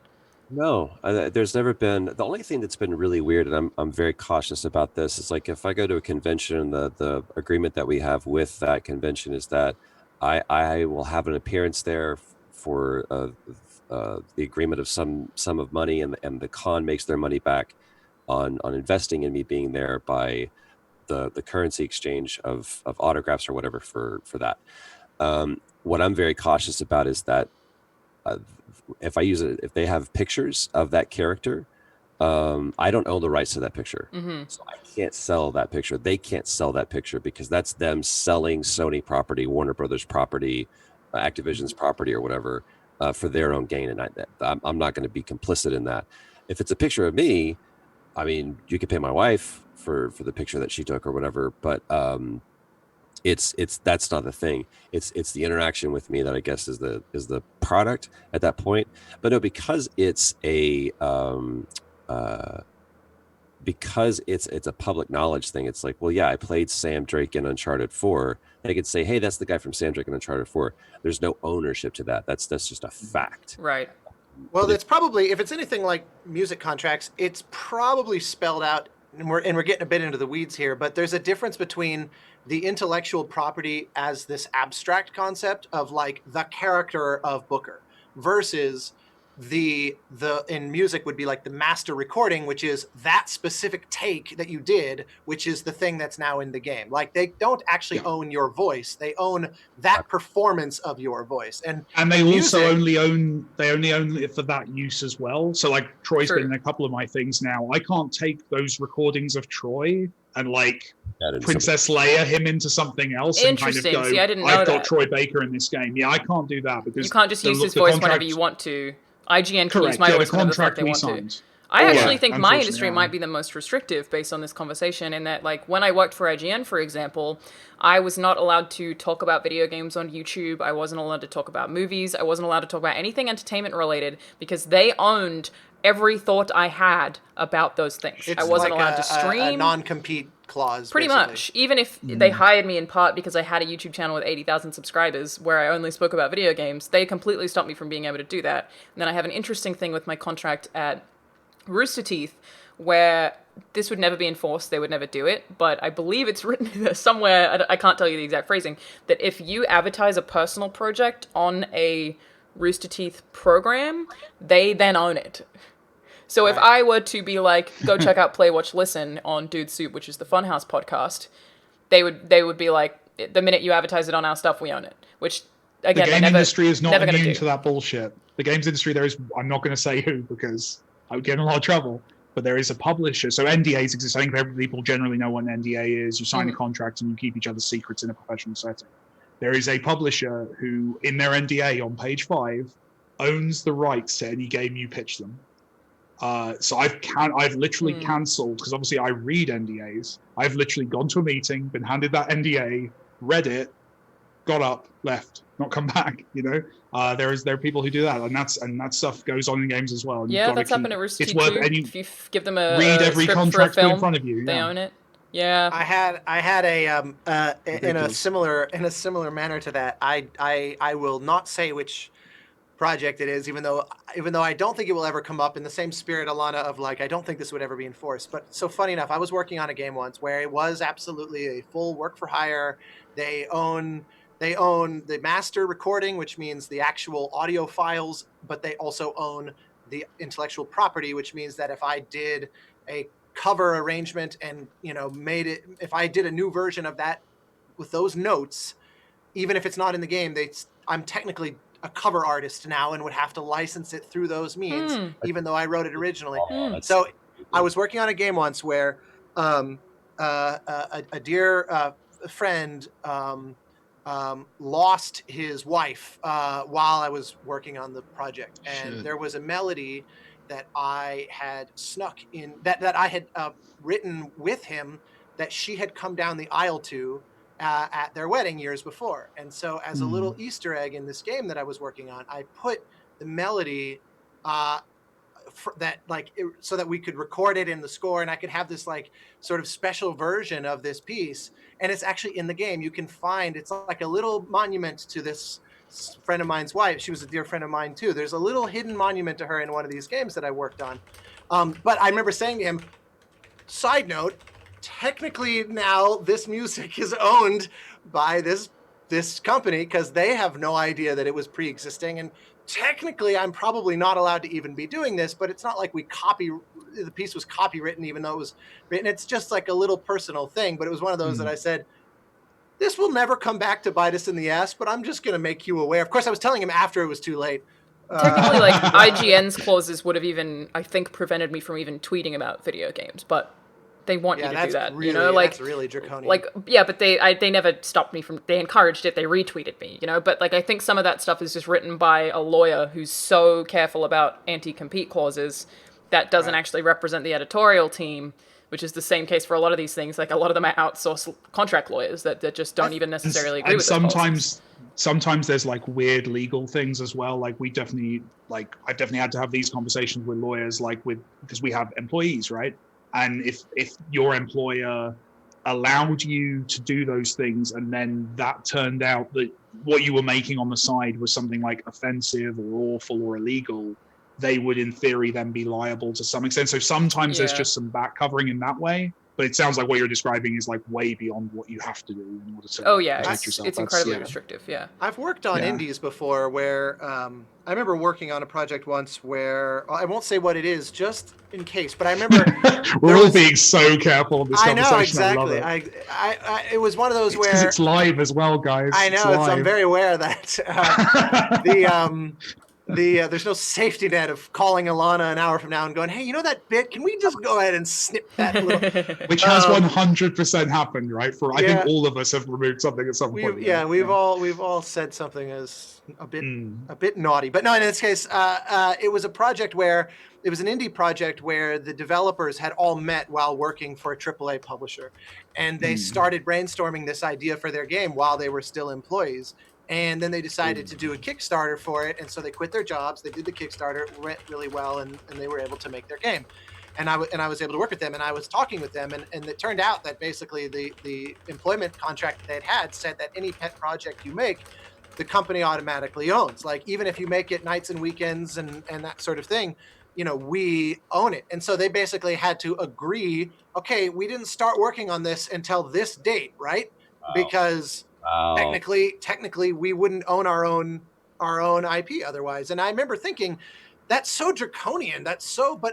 No, there's never been. The only thing that's been really weird, and I'm very cautious about this, is like if I go to a convention, the agreement that we have with that convention is that I will have an appearance there for the agreement of some sum of money, and the con makes their money back on investing in me being there by the currency exchange of autographs or whatever for that. What I'm very cautious about is that if I use it, if they have pictures of that character, I don't own the rights to that picture. So I can't sell that picture. They can't sell that picture because that's them selling Sony property, Warner Brothers property, Activision's property or whatever for their own gain. And I'm not going to be complicit in that. If it's a picture of me, I mean, you could pay my wife for the picture that she took or whatever, but it's that's not the thing. It's the interaction with me that I guess is the product at that point. But no, because it's a public knowledge thing. It's like, well, yeah, I played Sam Drake in Uncharted 4. They could say, hey, that's the guy from Sam Drake in Uncharted 4. There's no ownership to that. That's just a fact. Right. Well, it's probably, if it's anything like music contracts, it's probably spelled out and we're getting a bit into the weeds here, but there's a difference between the intellectual property as this abstract concept of like the character of Booker versus the in music would be like the master recording, which is that specific take that you did, which is the thing that's now in the game. Like they don't actually own your voice, they own that performance of your voice. And they also music, only own it for that use as well. So like Troy's been in a couple of my things now. I can't take those recordings of Troy and like Princess Leia him into something else and kind of go, See, I didn't know I've got that. Troy Baker in this game. Yeah, I can't do that because you can't just use his voice whenever you want to. IGN can use my voice whenever the fuck they want to. I actually think my industry might be the most restrictive based on this conversation, in that, like, when I worked for IGN, for example, I was not allowed to talk about video games on YouTube. I wasn't allowed to talk about movies. I wasn't allowed to talk about anything entertainment related because they owned every thought I had about those things. I wasn't like allowed to stream. A non-compete clause. Pretty much. Even if they hired me in part because I had a YouTube channel with 80,000 subscribers where I only spoke about video games, they completely stopped me from being able to do that. And then I have an interesting thing with my contract at Rooster Teeth where this would never be enforced. They would never do it. But I believe it's written somewhere, I can't tell you the exact phrasing, that if you advertise a personal project on a Rooster Teeth program, they then own it. So if I were to be like, go check out Play, Watch, Listen on Dude Soup, which is the Funhouse podcast, they would be like, the minute you advertise it on our stuff, we own it. Which, again, the game industry is not immune to that bullshit. The games industry, I'm not going to say who because I would get in a lot of trouble, but there is a publisher. So NDAs exist. I think people generally know what an NDA is. You sign a contract and you keep each other's secrets in a professional setting. There is a publisher who, in their NDA on page 5, owns the rights to any game you pitch them. So I've literally cancelled, because obviously I read NDAs. I've literally gone to a meeting, been handed that NDA, read it, got up, left, not come back. You know, there are people who do that, and that stuff goes on in games as well. Yeah, that's happened at Rooster Teeth too. If you give them read every contract film, in front of you, they own it. Yeah, I had a in a similar manner to that. I will not say which project it is, even though I don't think it will ever come up, in the same spirit, Alana, of like, I don't think this would ever be enforced. But so funny enough, I was working on a game once where it was absolutely a full work for hire. They own the master recording, which means the actual audio files, but they also own the intellectual property, which means that if I did a cover arrangement and, you know, if I did a new version of that with those notes, even if it's not in the game, I'm technically a cover artist now and would have to license it through those means, even though I wrote it originally. So I was working on a game once where a dear friend lost his wife while I was working on the project. And there was a melody that I had snuck in, that I had written with him, that she had come down the aisle to at their wedding years before. And so as a little Easter egg in this game that I was working on, I put the melody so that we could record it in the score, and I could have this like sort of special version of this piece. And it's actually in the game. You can find, it's like a little monument to this friend of mine's wife. She was a dear friend of mine too. There's a little hidden monument to her in one of these games that I worked on. But I remember saying to him, side note, technically now this music is owned by this company, because they have no idea that it was pre-existing, and technically I'm probably not allowed to even be doing this, but it's not like the piece was copywritten even though it was written. It's just like a little personal thing, but it was one of those that I said, this will never come back to bite us in the ass, but I'm just going to make you aware. Of course, I was telling him after it was too late. Technically, like, IGN's clauses would have even, I think, prevented me from even tweeting about video games, but they want you to do that, really, you know, like, that's really draconian. Like, yeah, but they never stopped me from, they encouraged it, they retweeted me, you know, but like, I think some of that stuff is just written by a lawyer who's so careful about anti-compete clauses that doesn't actually represent the editorial team, which is the same case for a lot of these things. Like, a lot of them are outsourced contract lawyers that just don't even necessarily agree with those sometimes there's like weird legal things as well. Like I've definitely had to have these conversations with lawyers, because we have employees, right? And if your employer allowed you to do those things, and then that turned out that what you were making on the side was something like offensive or awful or illegal, they would in theory then be liable to some extent. So sometimes there's just some back covering in that way. But it sounds like what you're describing is like way beyond what you have to do in order to protect yourself. It's incredibly restrictive. Yeah, I've worked on indies before where I remember working on a project once where I won't say what it is just in case, but I remember we're all being so careful in this conversation. I know exactly. It was one of those where because it's live as well, guys. I know I'm very aware of that. There's no safety net of calling Alana an hour from now and going, hey, you know that bit? Can we just go ahead and snip that little? Which has 100% happened, right? I think all of us have removed something at some point. We've all said something as a bit naughty. But no, in this case, it was a project where it was an indie project where the developers had all met while working for a AAA publisher, and they started brainstorming this idea for their game while they were still employees. And then they decided to do a Kickstarter for it. And so they quit their jobs. They did the Kickstarter. It went really well. And they were able to make their game. And I was able to work with them. And I was talking with them. And it turned out that basically the employment contract that they had said that any pet project you make, the company automatically owns. Like, even if you make it nights and weekends and that sort of thing, we own it. And so they basically had to agree, okay, we didn't start working on this until this date, right? Wow. Because... Technically, we wouldn't own our own IP otherwise. And I remember thinking, that's so draconian. But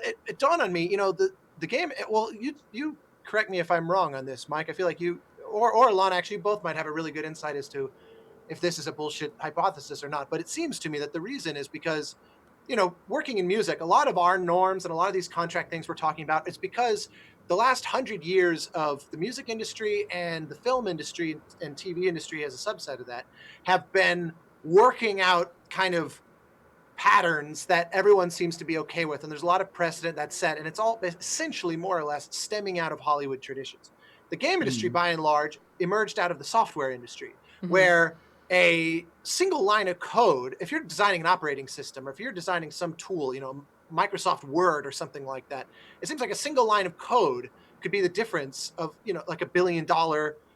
it dawned on me, the game. You correct me if I'm wrong on this, Mike. I feel like you or Alana actually both might have a really good insight as to if this is a bullshit hypothesis or not. But it seems to me that the reason is because, working in music, a lot of our norms and a lot of these contract things we're talking about, it's because the last 100 years of the music industry and the film industry and TV industry as a subset of that have been working out kind of patterns that everyone seems to be okay with. And there's a lot of precedent that's set, and it's all essentially more or less stemming out of Hollywood traditions. The game industry, by and large, emerged out of the software industry, where a single line of code, if you're designing an operating system or if you're designing some tool, Microsoft Word or something like that, it seems like a single line of code could be the difference of, like $1 billion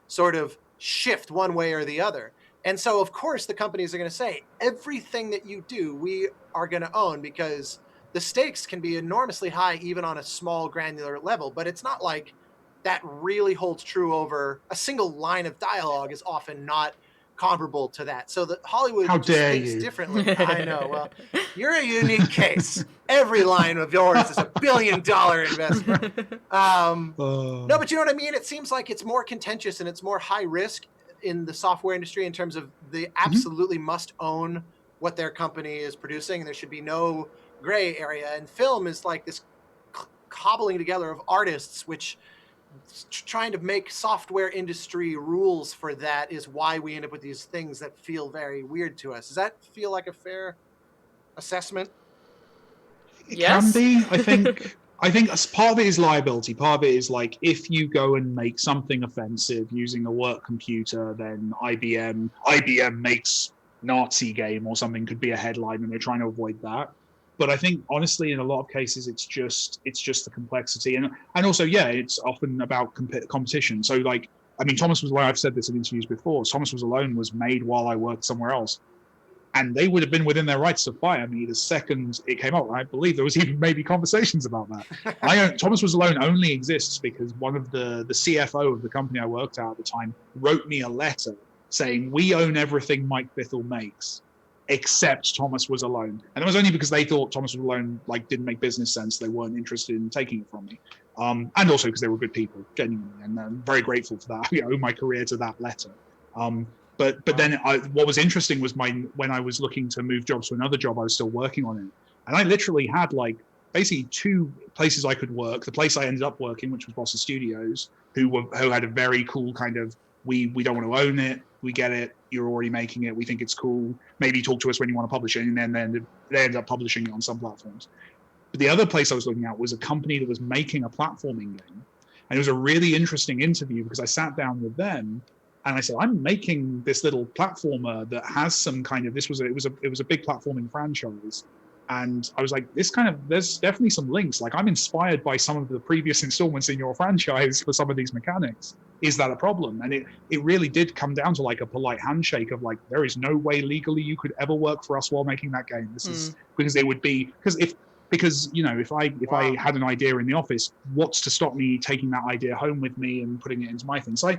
sort of shift one way or the other. And so, of course, the companies are going to say, everything that you do, we are going to own, because the stakes can be enormously high, even on a small granular level. But it's not like that really holds true over a single line of dialogue is often not comparable to that. So the Hollywood thinks differently. I know. Well, you're a unique case. Every line of yours is $1 billion investment. No, but you know what I mean? It seems like it's more contentious and it's more high risk in the software industry in terms of they absolutely must own what their company is producing, and there should be no gray area. And film is like this cobbling together of artists, which trying to make software industry rules for that is why we end up with these things that feel very weird to us. Does that feel like a fair assessment? It can be. I think as part of it is liability. Part of it is like, if you go and make something offensive using a work computer, then IBM makes Nazi game or something could be a headline, and they're trying to avoid that. But I think, honestly, in a lot of cases, it's just the complexity. And also, it's often about competition. So, like, I mean, Thomas Was Alone, I've said this in interviews before, Thomas Was Alone was made while I worked somewhere else. And they would have been within their rights to fire me the second it came out. I believe there was even maybe conversations about that. Thomas Was Alone only exists because one of the CFO of the company I worked at the time wrote me a letter saying, we own everything Mike Bithell makes, except Thomas Was Alone. And it was only because they thought Thomas Was Alone didn't make business sense. They weren't interested in taking it from me. And also because they were good people, genuinely. And I'm very grateful for that. I owe my career to that letter. But then what was interesting was when I was looking to move jobs to another job, I was still working on it. And I literally had basically two places I could work. The place I ended up working, which was Boston Studios, who had a very cool kind of, we don't want to own it. We get it. You're already making it. We think it's cool. Maybe talk to us when you want to publish it. And then they ended up publishing it on some platforms. But the other place I was looking at was a company that was making a platforming game. And it was a really interesting interview because I sat down with them and I said, I'm making this little platformer that has some kind of, it was a big platforming franchise. And I was like, there's definitely some links. Like, I'm inspired by some of the previous installments in your franchise for some of these mechanics. is that a problem? And it really did come down to like a polite handshake of like, there is no way legally you could ever work for us while making that game. This is because it would be because you know, if I had an idea in the office, what's to stop me taking that idea home with me and putting it into my thing? So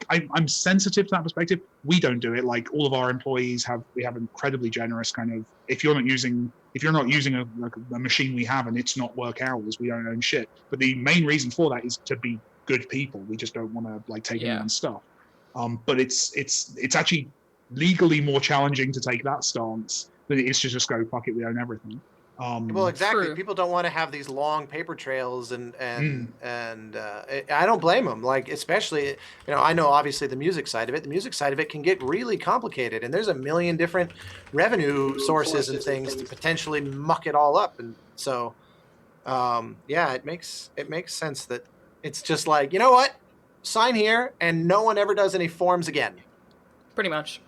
I'm sensitive to that perspective. We don't do it. Like all of our employees we have incredibly generous kind of, if you're not using a machine we have and it's not work hours, we don't own shit. But the main reason for that is to be good people. We just don't want to like take anyone's stuff. But it's actually legally more challenging to take that stance than it is to just go, fuck it, we own everything. Well, exactly. True. People don't want to have these long paper trails, and I don't blame them. Like, especially, you know, I know obviously the music side of it. The music side of it can get really complicated, and there's a million different revenue sources and things to potentially muck it all up. And so, yeah, it makes sense that it's just like, you know what, sign here, and no one ever does any forms again. Pretty much.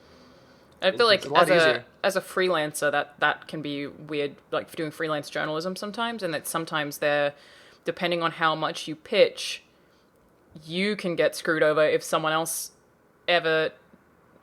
I feel like as a freelancer, that can be weird, like doing freelance journalism sometimes, and that sometimes depending on how much you pitch, you can get screwed over if someone else ever,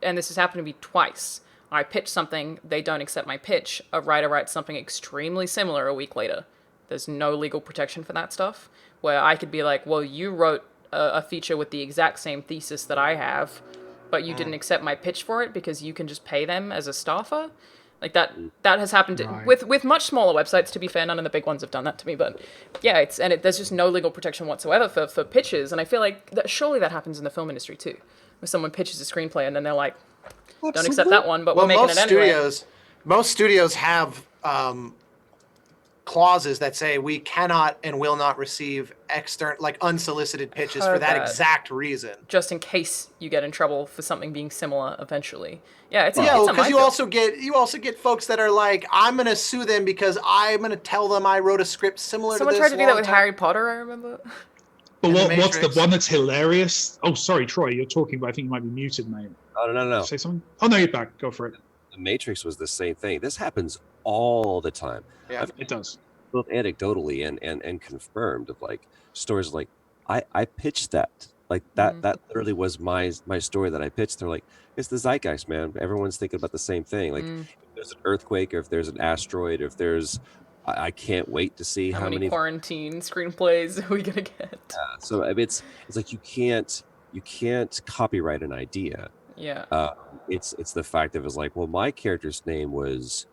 and this has happened to me twice. I pitch something, they don't accept my pitch, a writer writes something extremely similar a week later. There's no legal protection for that stuff, where I could be like, well, you wrote a feature with the exact same thesis that I have, but you didn't accept my pitch for it because you can just pay them as a staffer. Like that has happened with much smaller websites, to be fair. None of the big ones have done that to me, but yeah, there's just no legal protection whatsoever for pitches. And I feel like surely that happens in the film industry too, where someone pitches a screenplay and then they're like, don't accept that one, but we're making it anyway. Most studios have clauses that say we cannot and will not receive unsolicited pitches for that exact reason. Just in case you get in trouble for something being similar eventually. Yeah, it's because you also get folks that are like, I'm gonna sue them because I'm gonna tell them I wrote a script similar to this. Someone tried to do that with Harry Potter, I remember. But what's the one that's hilarious? Oh, sorry, Troy, you're talking, but I think you might be muted, mate. Oh, no. Say something? Oh, no, you're back. Go for it. The Matrix was the same thing. This happens all the time. Yeah, it does. Both anecdotally and confirmed of like stories like I pitched that. Like that literally was my story that I pitched. They're like, it's the zeitgeist, man. Everyone's thinking about the same thing. Like if there's an earthquake or if there's an asteroid or if there's I can't wait to see how many quarantine screenplays are we gonna get. So it's like you can't copyright an idea. Yeah. It's the fact of it's like, well, my character's name was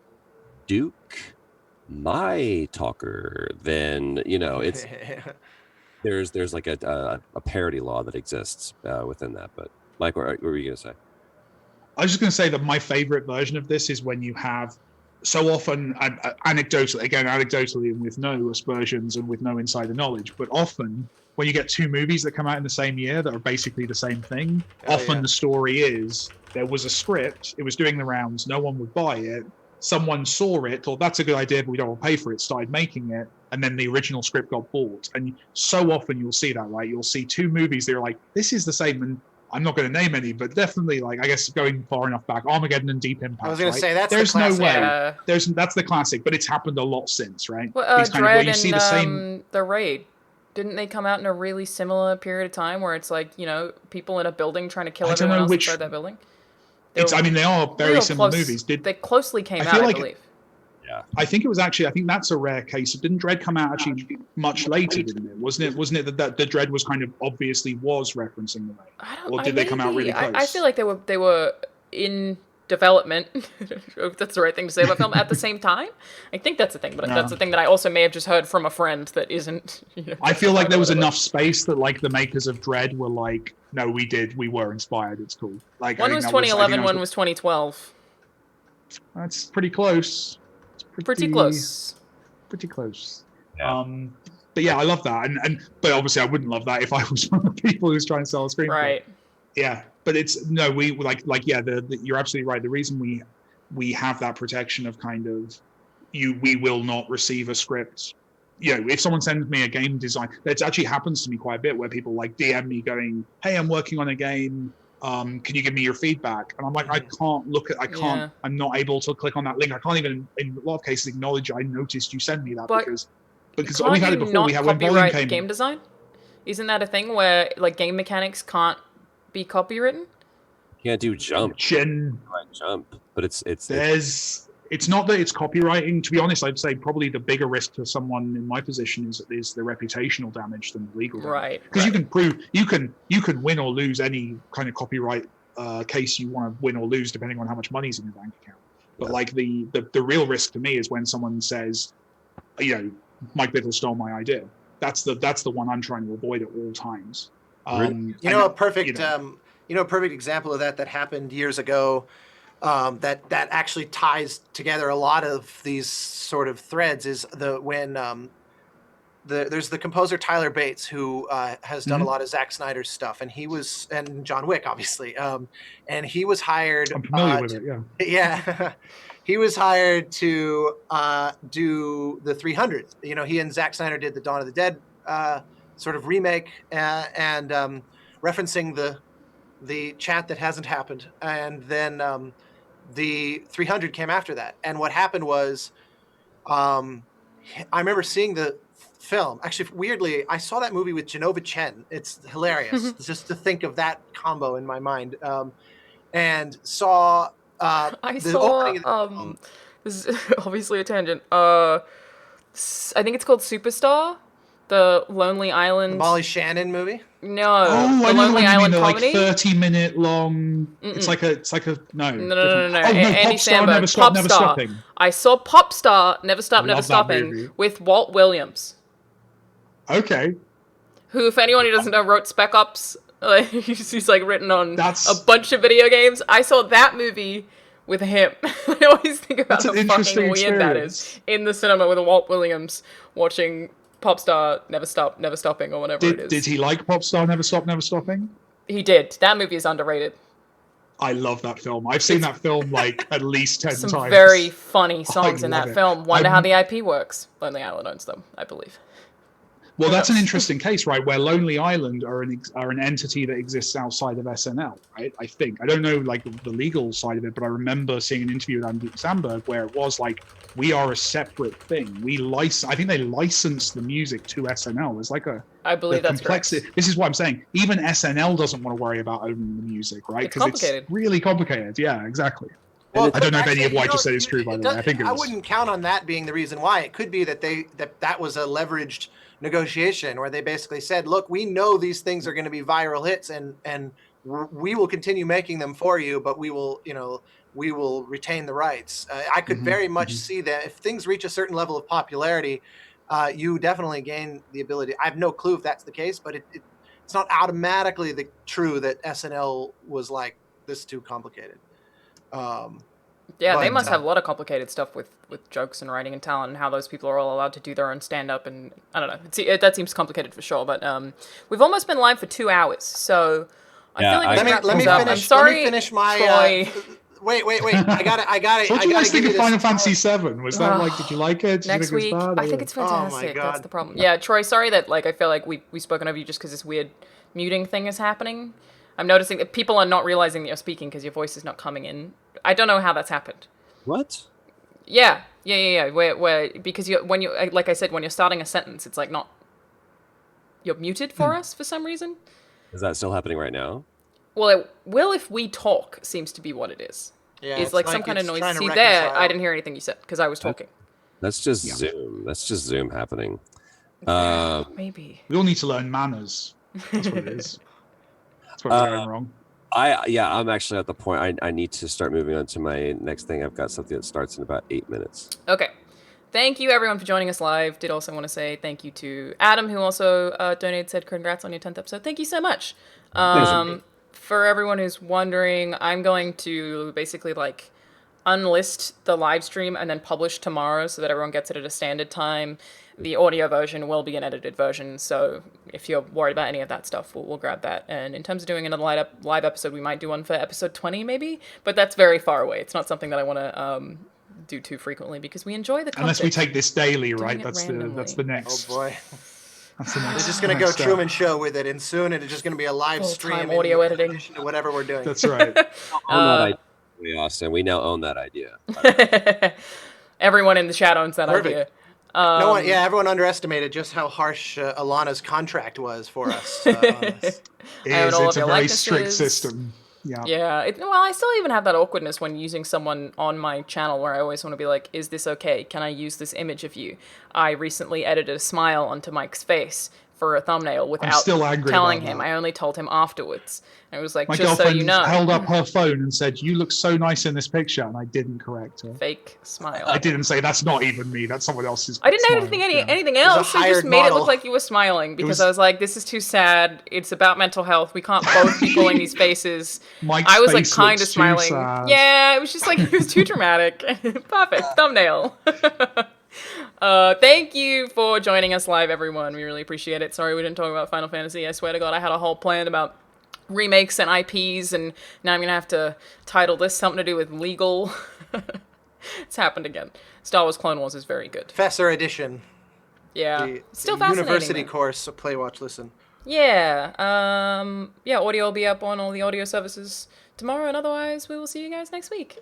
Duke My Talker. Then it's there's like a parody law that exists within that. But Mike, what were you gonna say? I was just gonna say that my favorite version of this is when you have so often, anecdotally and with no aspersions and with no insider knowledge, but often when you get two movies that come out in the same year that are basically the same thing, the story is there was a script, it was doing the rounds, no one would buy it, someone saw it, thought that's a good idea, but we don't want to pay for it, started making it, and then the original script got bought. And so often you'll see that, right? You'll see two movies that are like, this is the same, and I'm not going to name any, but definitely, like, I guess going far enough back, Armageddon and Deep Impact. I was going to say there's the classic. No way. That's the classic, but it's happened a lot since, right? Well, These kind of where you see the same. The Raid, didn't they come out in a really similar period of time where it's like people in a building trying to kill everyone else inside that building? They are very similar movies. They closely came out, I believe. Yeah, I think it was actually. I think that's a rare case. Didn't Dredd come out actually much later? Didn't it? Wasn't it that the Dredd was kind of obviously was referencing the Raid, or did they come out really close? I feel like they were in development. If that's the right thing to say about film at the same time. I think that's the thing, but that's the thing that I also may have just heard from a friend that isn't. I feel like there was enough space that like the makers of Dredd were like, no, we were inspired. It's cool. Like one was 2011, one was 2012. That's pretty close. Pretty close. Yeah. But yeah, I love that, but obviously I wouldn't love that if I was one of the people who's trying to sell a screenplay. Right. Yeah, but we you're absolutely right. The reason we have that protection of kind of we will not receive a script. If someone sends me a game design, that actually happens to me quite a bit, where people like DM me going, "Hey, I'm working on a game. Can you give me your feedback?" And I'm like, I'm not able to click on that link. I can't even, in a lot of cases, acknowledge I noticed you sent me that because we've had it before. We had when volume came game design. Isn't that a thing where like game mechanics can't be copywritten? You can't do jump. Jump, but it's not that it's copywriting. To be honest, I'd say probably the bigger risk to someone in my position is the reputational damage than the legal damage. Right. Because you can prove you can win or lose any kind of copyright case you want to win or lose depending on how much money's in your bank account. But like the real risk to me is when someone says, Mike Biddle stole my idea. That's the one I'm trying to avoid at all times. A perfect example of that happened years ago. That actually ties together a lot of these sort of threads is there's the composer Tyler Bates who has done a lot of Zack Snyder's stuff, and John Wick obviously, and he was hired. I'm familiar with it. Yeah. Yeah, he was hired to do the 300. He and Zack Snyder did the Dawn of the Dead sort of remake and referencing the chat that hasn't happened, and then the 300 came after that. And what happened was, I remember seeing the film. Actually, weirdly, I saw that movie with Genova Chen. It's hilarious just to think of that combo in my mind. And saw I saw this is obviously a tangent. I think it's called Superstar, the Lonely Island. The Molly Shannon movie? No, the Lonely Island comedy. Like 30-minute long. It's like a no. No. Andy Samberg, Never Stop, Never Stopping. I saw Popstar, Never Stop, Never Stopping movie. with Walt Williams. Okay. Who, if anyone who doesn't know, wrote Spec Ops. He's like written on a bunch of video games. I saw that movie with him. I always think about how fucking weird that is in the cinema with Walt Williams watching Popstar, Never Stop, Never Stopping, or whatever it is. Did he like Popstar, Never Stop, Never Stopping? He did. That movie is underrated. I love that film. I've seen that film like at least 10 times. Some very funny songs in that film. Wonder how the IP works. Lonely Island owns them, I believe. Well, that's an interesting case, right? Where Lonely Island are an entity that exists outside of SNL, right? I think. I don't know like the legal side of it, but I remember seeing an interview with Andy Samberg where it was like, we are a separate thing. I think they licensed the music to SNL. There's like I believe that's correct. This is what I'm saying. Even SNL doesn't want to worry about owning the music, right? It's complicated. It's really complicated. Yeah, exactly. Well, I don't know if any of what I just said is true, by the way. I think it was. I wouldn't count on that being the reason why. It could be that that was a leveraged negotiation where they basically said, look, we know these things are going to be viral hits and we will continue making them for you, but we will retain the rights. I could very much see that if things reach a certain level of popularity, you definitely gain the ability. I have no clue if that's the case, but it's not automatically true that SNL was like, this is too complicated. They must have a lot of complicated stuff with jokes and writing and talent and how those people are all allowed to do their own stand-up, and I don't know. That seems complicated for sure, but we've almost been live for 2 hours, so I feel like let me finish my Troy. Wait. I got it. What do you guys think of Final Fantasy VII? Was that like, did you like it? Next week, I think it's fantastic. That's the problem. Yeah, Troy, sorry that I feel like we've spoken of you just because this weird muting thing is happening. I'm noticing that people are not realizing that you're speaking because your voice is not coming in. I don't know how that's happened. What? Yeah. Where because when you like I said, when you're starting a sentence, it's like not. You're muted for us for some reason. Is that still happening right now? Well, it will if we talk. Seems to be what it is. Yeah, it's like some kind of noise. See there, I didn't hear anything you said because I was talking. That's just Zoom. That's just Zoom happening. Maybe we all need to learn manners. That's what it is. That's what we're going wrong. I'm actually at the point I need to start moving on to my next thing. I've got something that starts in about 8 minutes. Okay. Thank you, everyone, for joining us live. Did also want to say thank you to Adam, who also donated, said congrats on your 10th episode. Thank you so much. For everyone who's wondering, I'm going to basically unlist the live stream and then publish tomorrow so that everyone gets it at a standard time. The audio version will be an edited version, so if you're worried about any of that stuff, we'll grab that. And in terms of doing another live episode, we might do one for episode 20 maybe, but that's very far away. It's not something that I want to do too frequently because we enjoy the content. Unless we take this daily, right? That's the next. Oh boy. They're just going to go Truman Show with it, and soon it's just going to be a live stream audio editing to whatever we're doing. That's right. Austin, we now own that idea. Everyone in the chat owns that idea. Everyone underestimated just how harsh Alana's contract was for us. On this. It's a very strict system. Yeah. Yeah. I still even have that awkwardness when using someone on my channel where I always want to be like, is this okay? Can I use this image of you? I recently edited a smile onto Mike's face for a thumbnail without telling him. I only told him afterwards. And it was like, my just so you know. Held up her phone and said, "You look so nice in this picture," and I didn't correct her. Fake smile. I didn't say that's not even me. That's someone else's. I didn't add anything else. I just made it look like you were smiling because I was like, "This is too sad. It's about mental health. We can't both be pulling these faces." I was like kind of smiling. Yeah, it was just like it was too dramatic. Perfect thumbnail. Thank you for joining us live, everyone. We really appreciate it. Sorry we didn't talk about Final Fantasy. I swear to God, I had a whole plan about remakes and IPs, and now I'm gonna have to title this something to do with legal. It's happened again. Star Wars Clone Wars is very good. Professor Edition. Yeah, still fascinating. University course of Play, Watch, Listen. Yeah. Audio will be up on all the audio services tomorrow, and otherwise we will see you guys next week.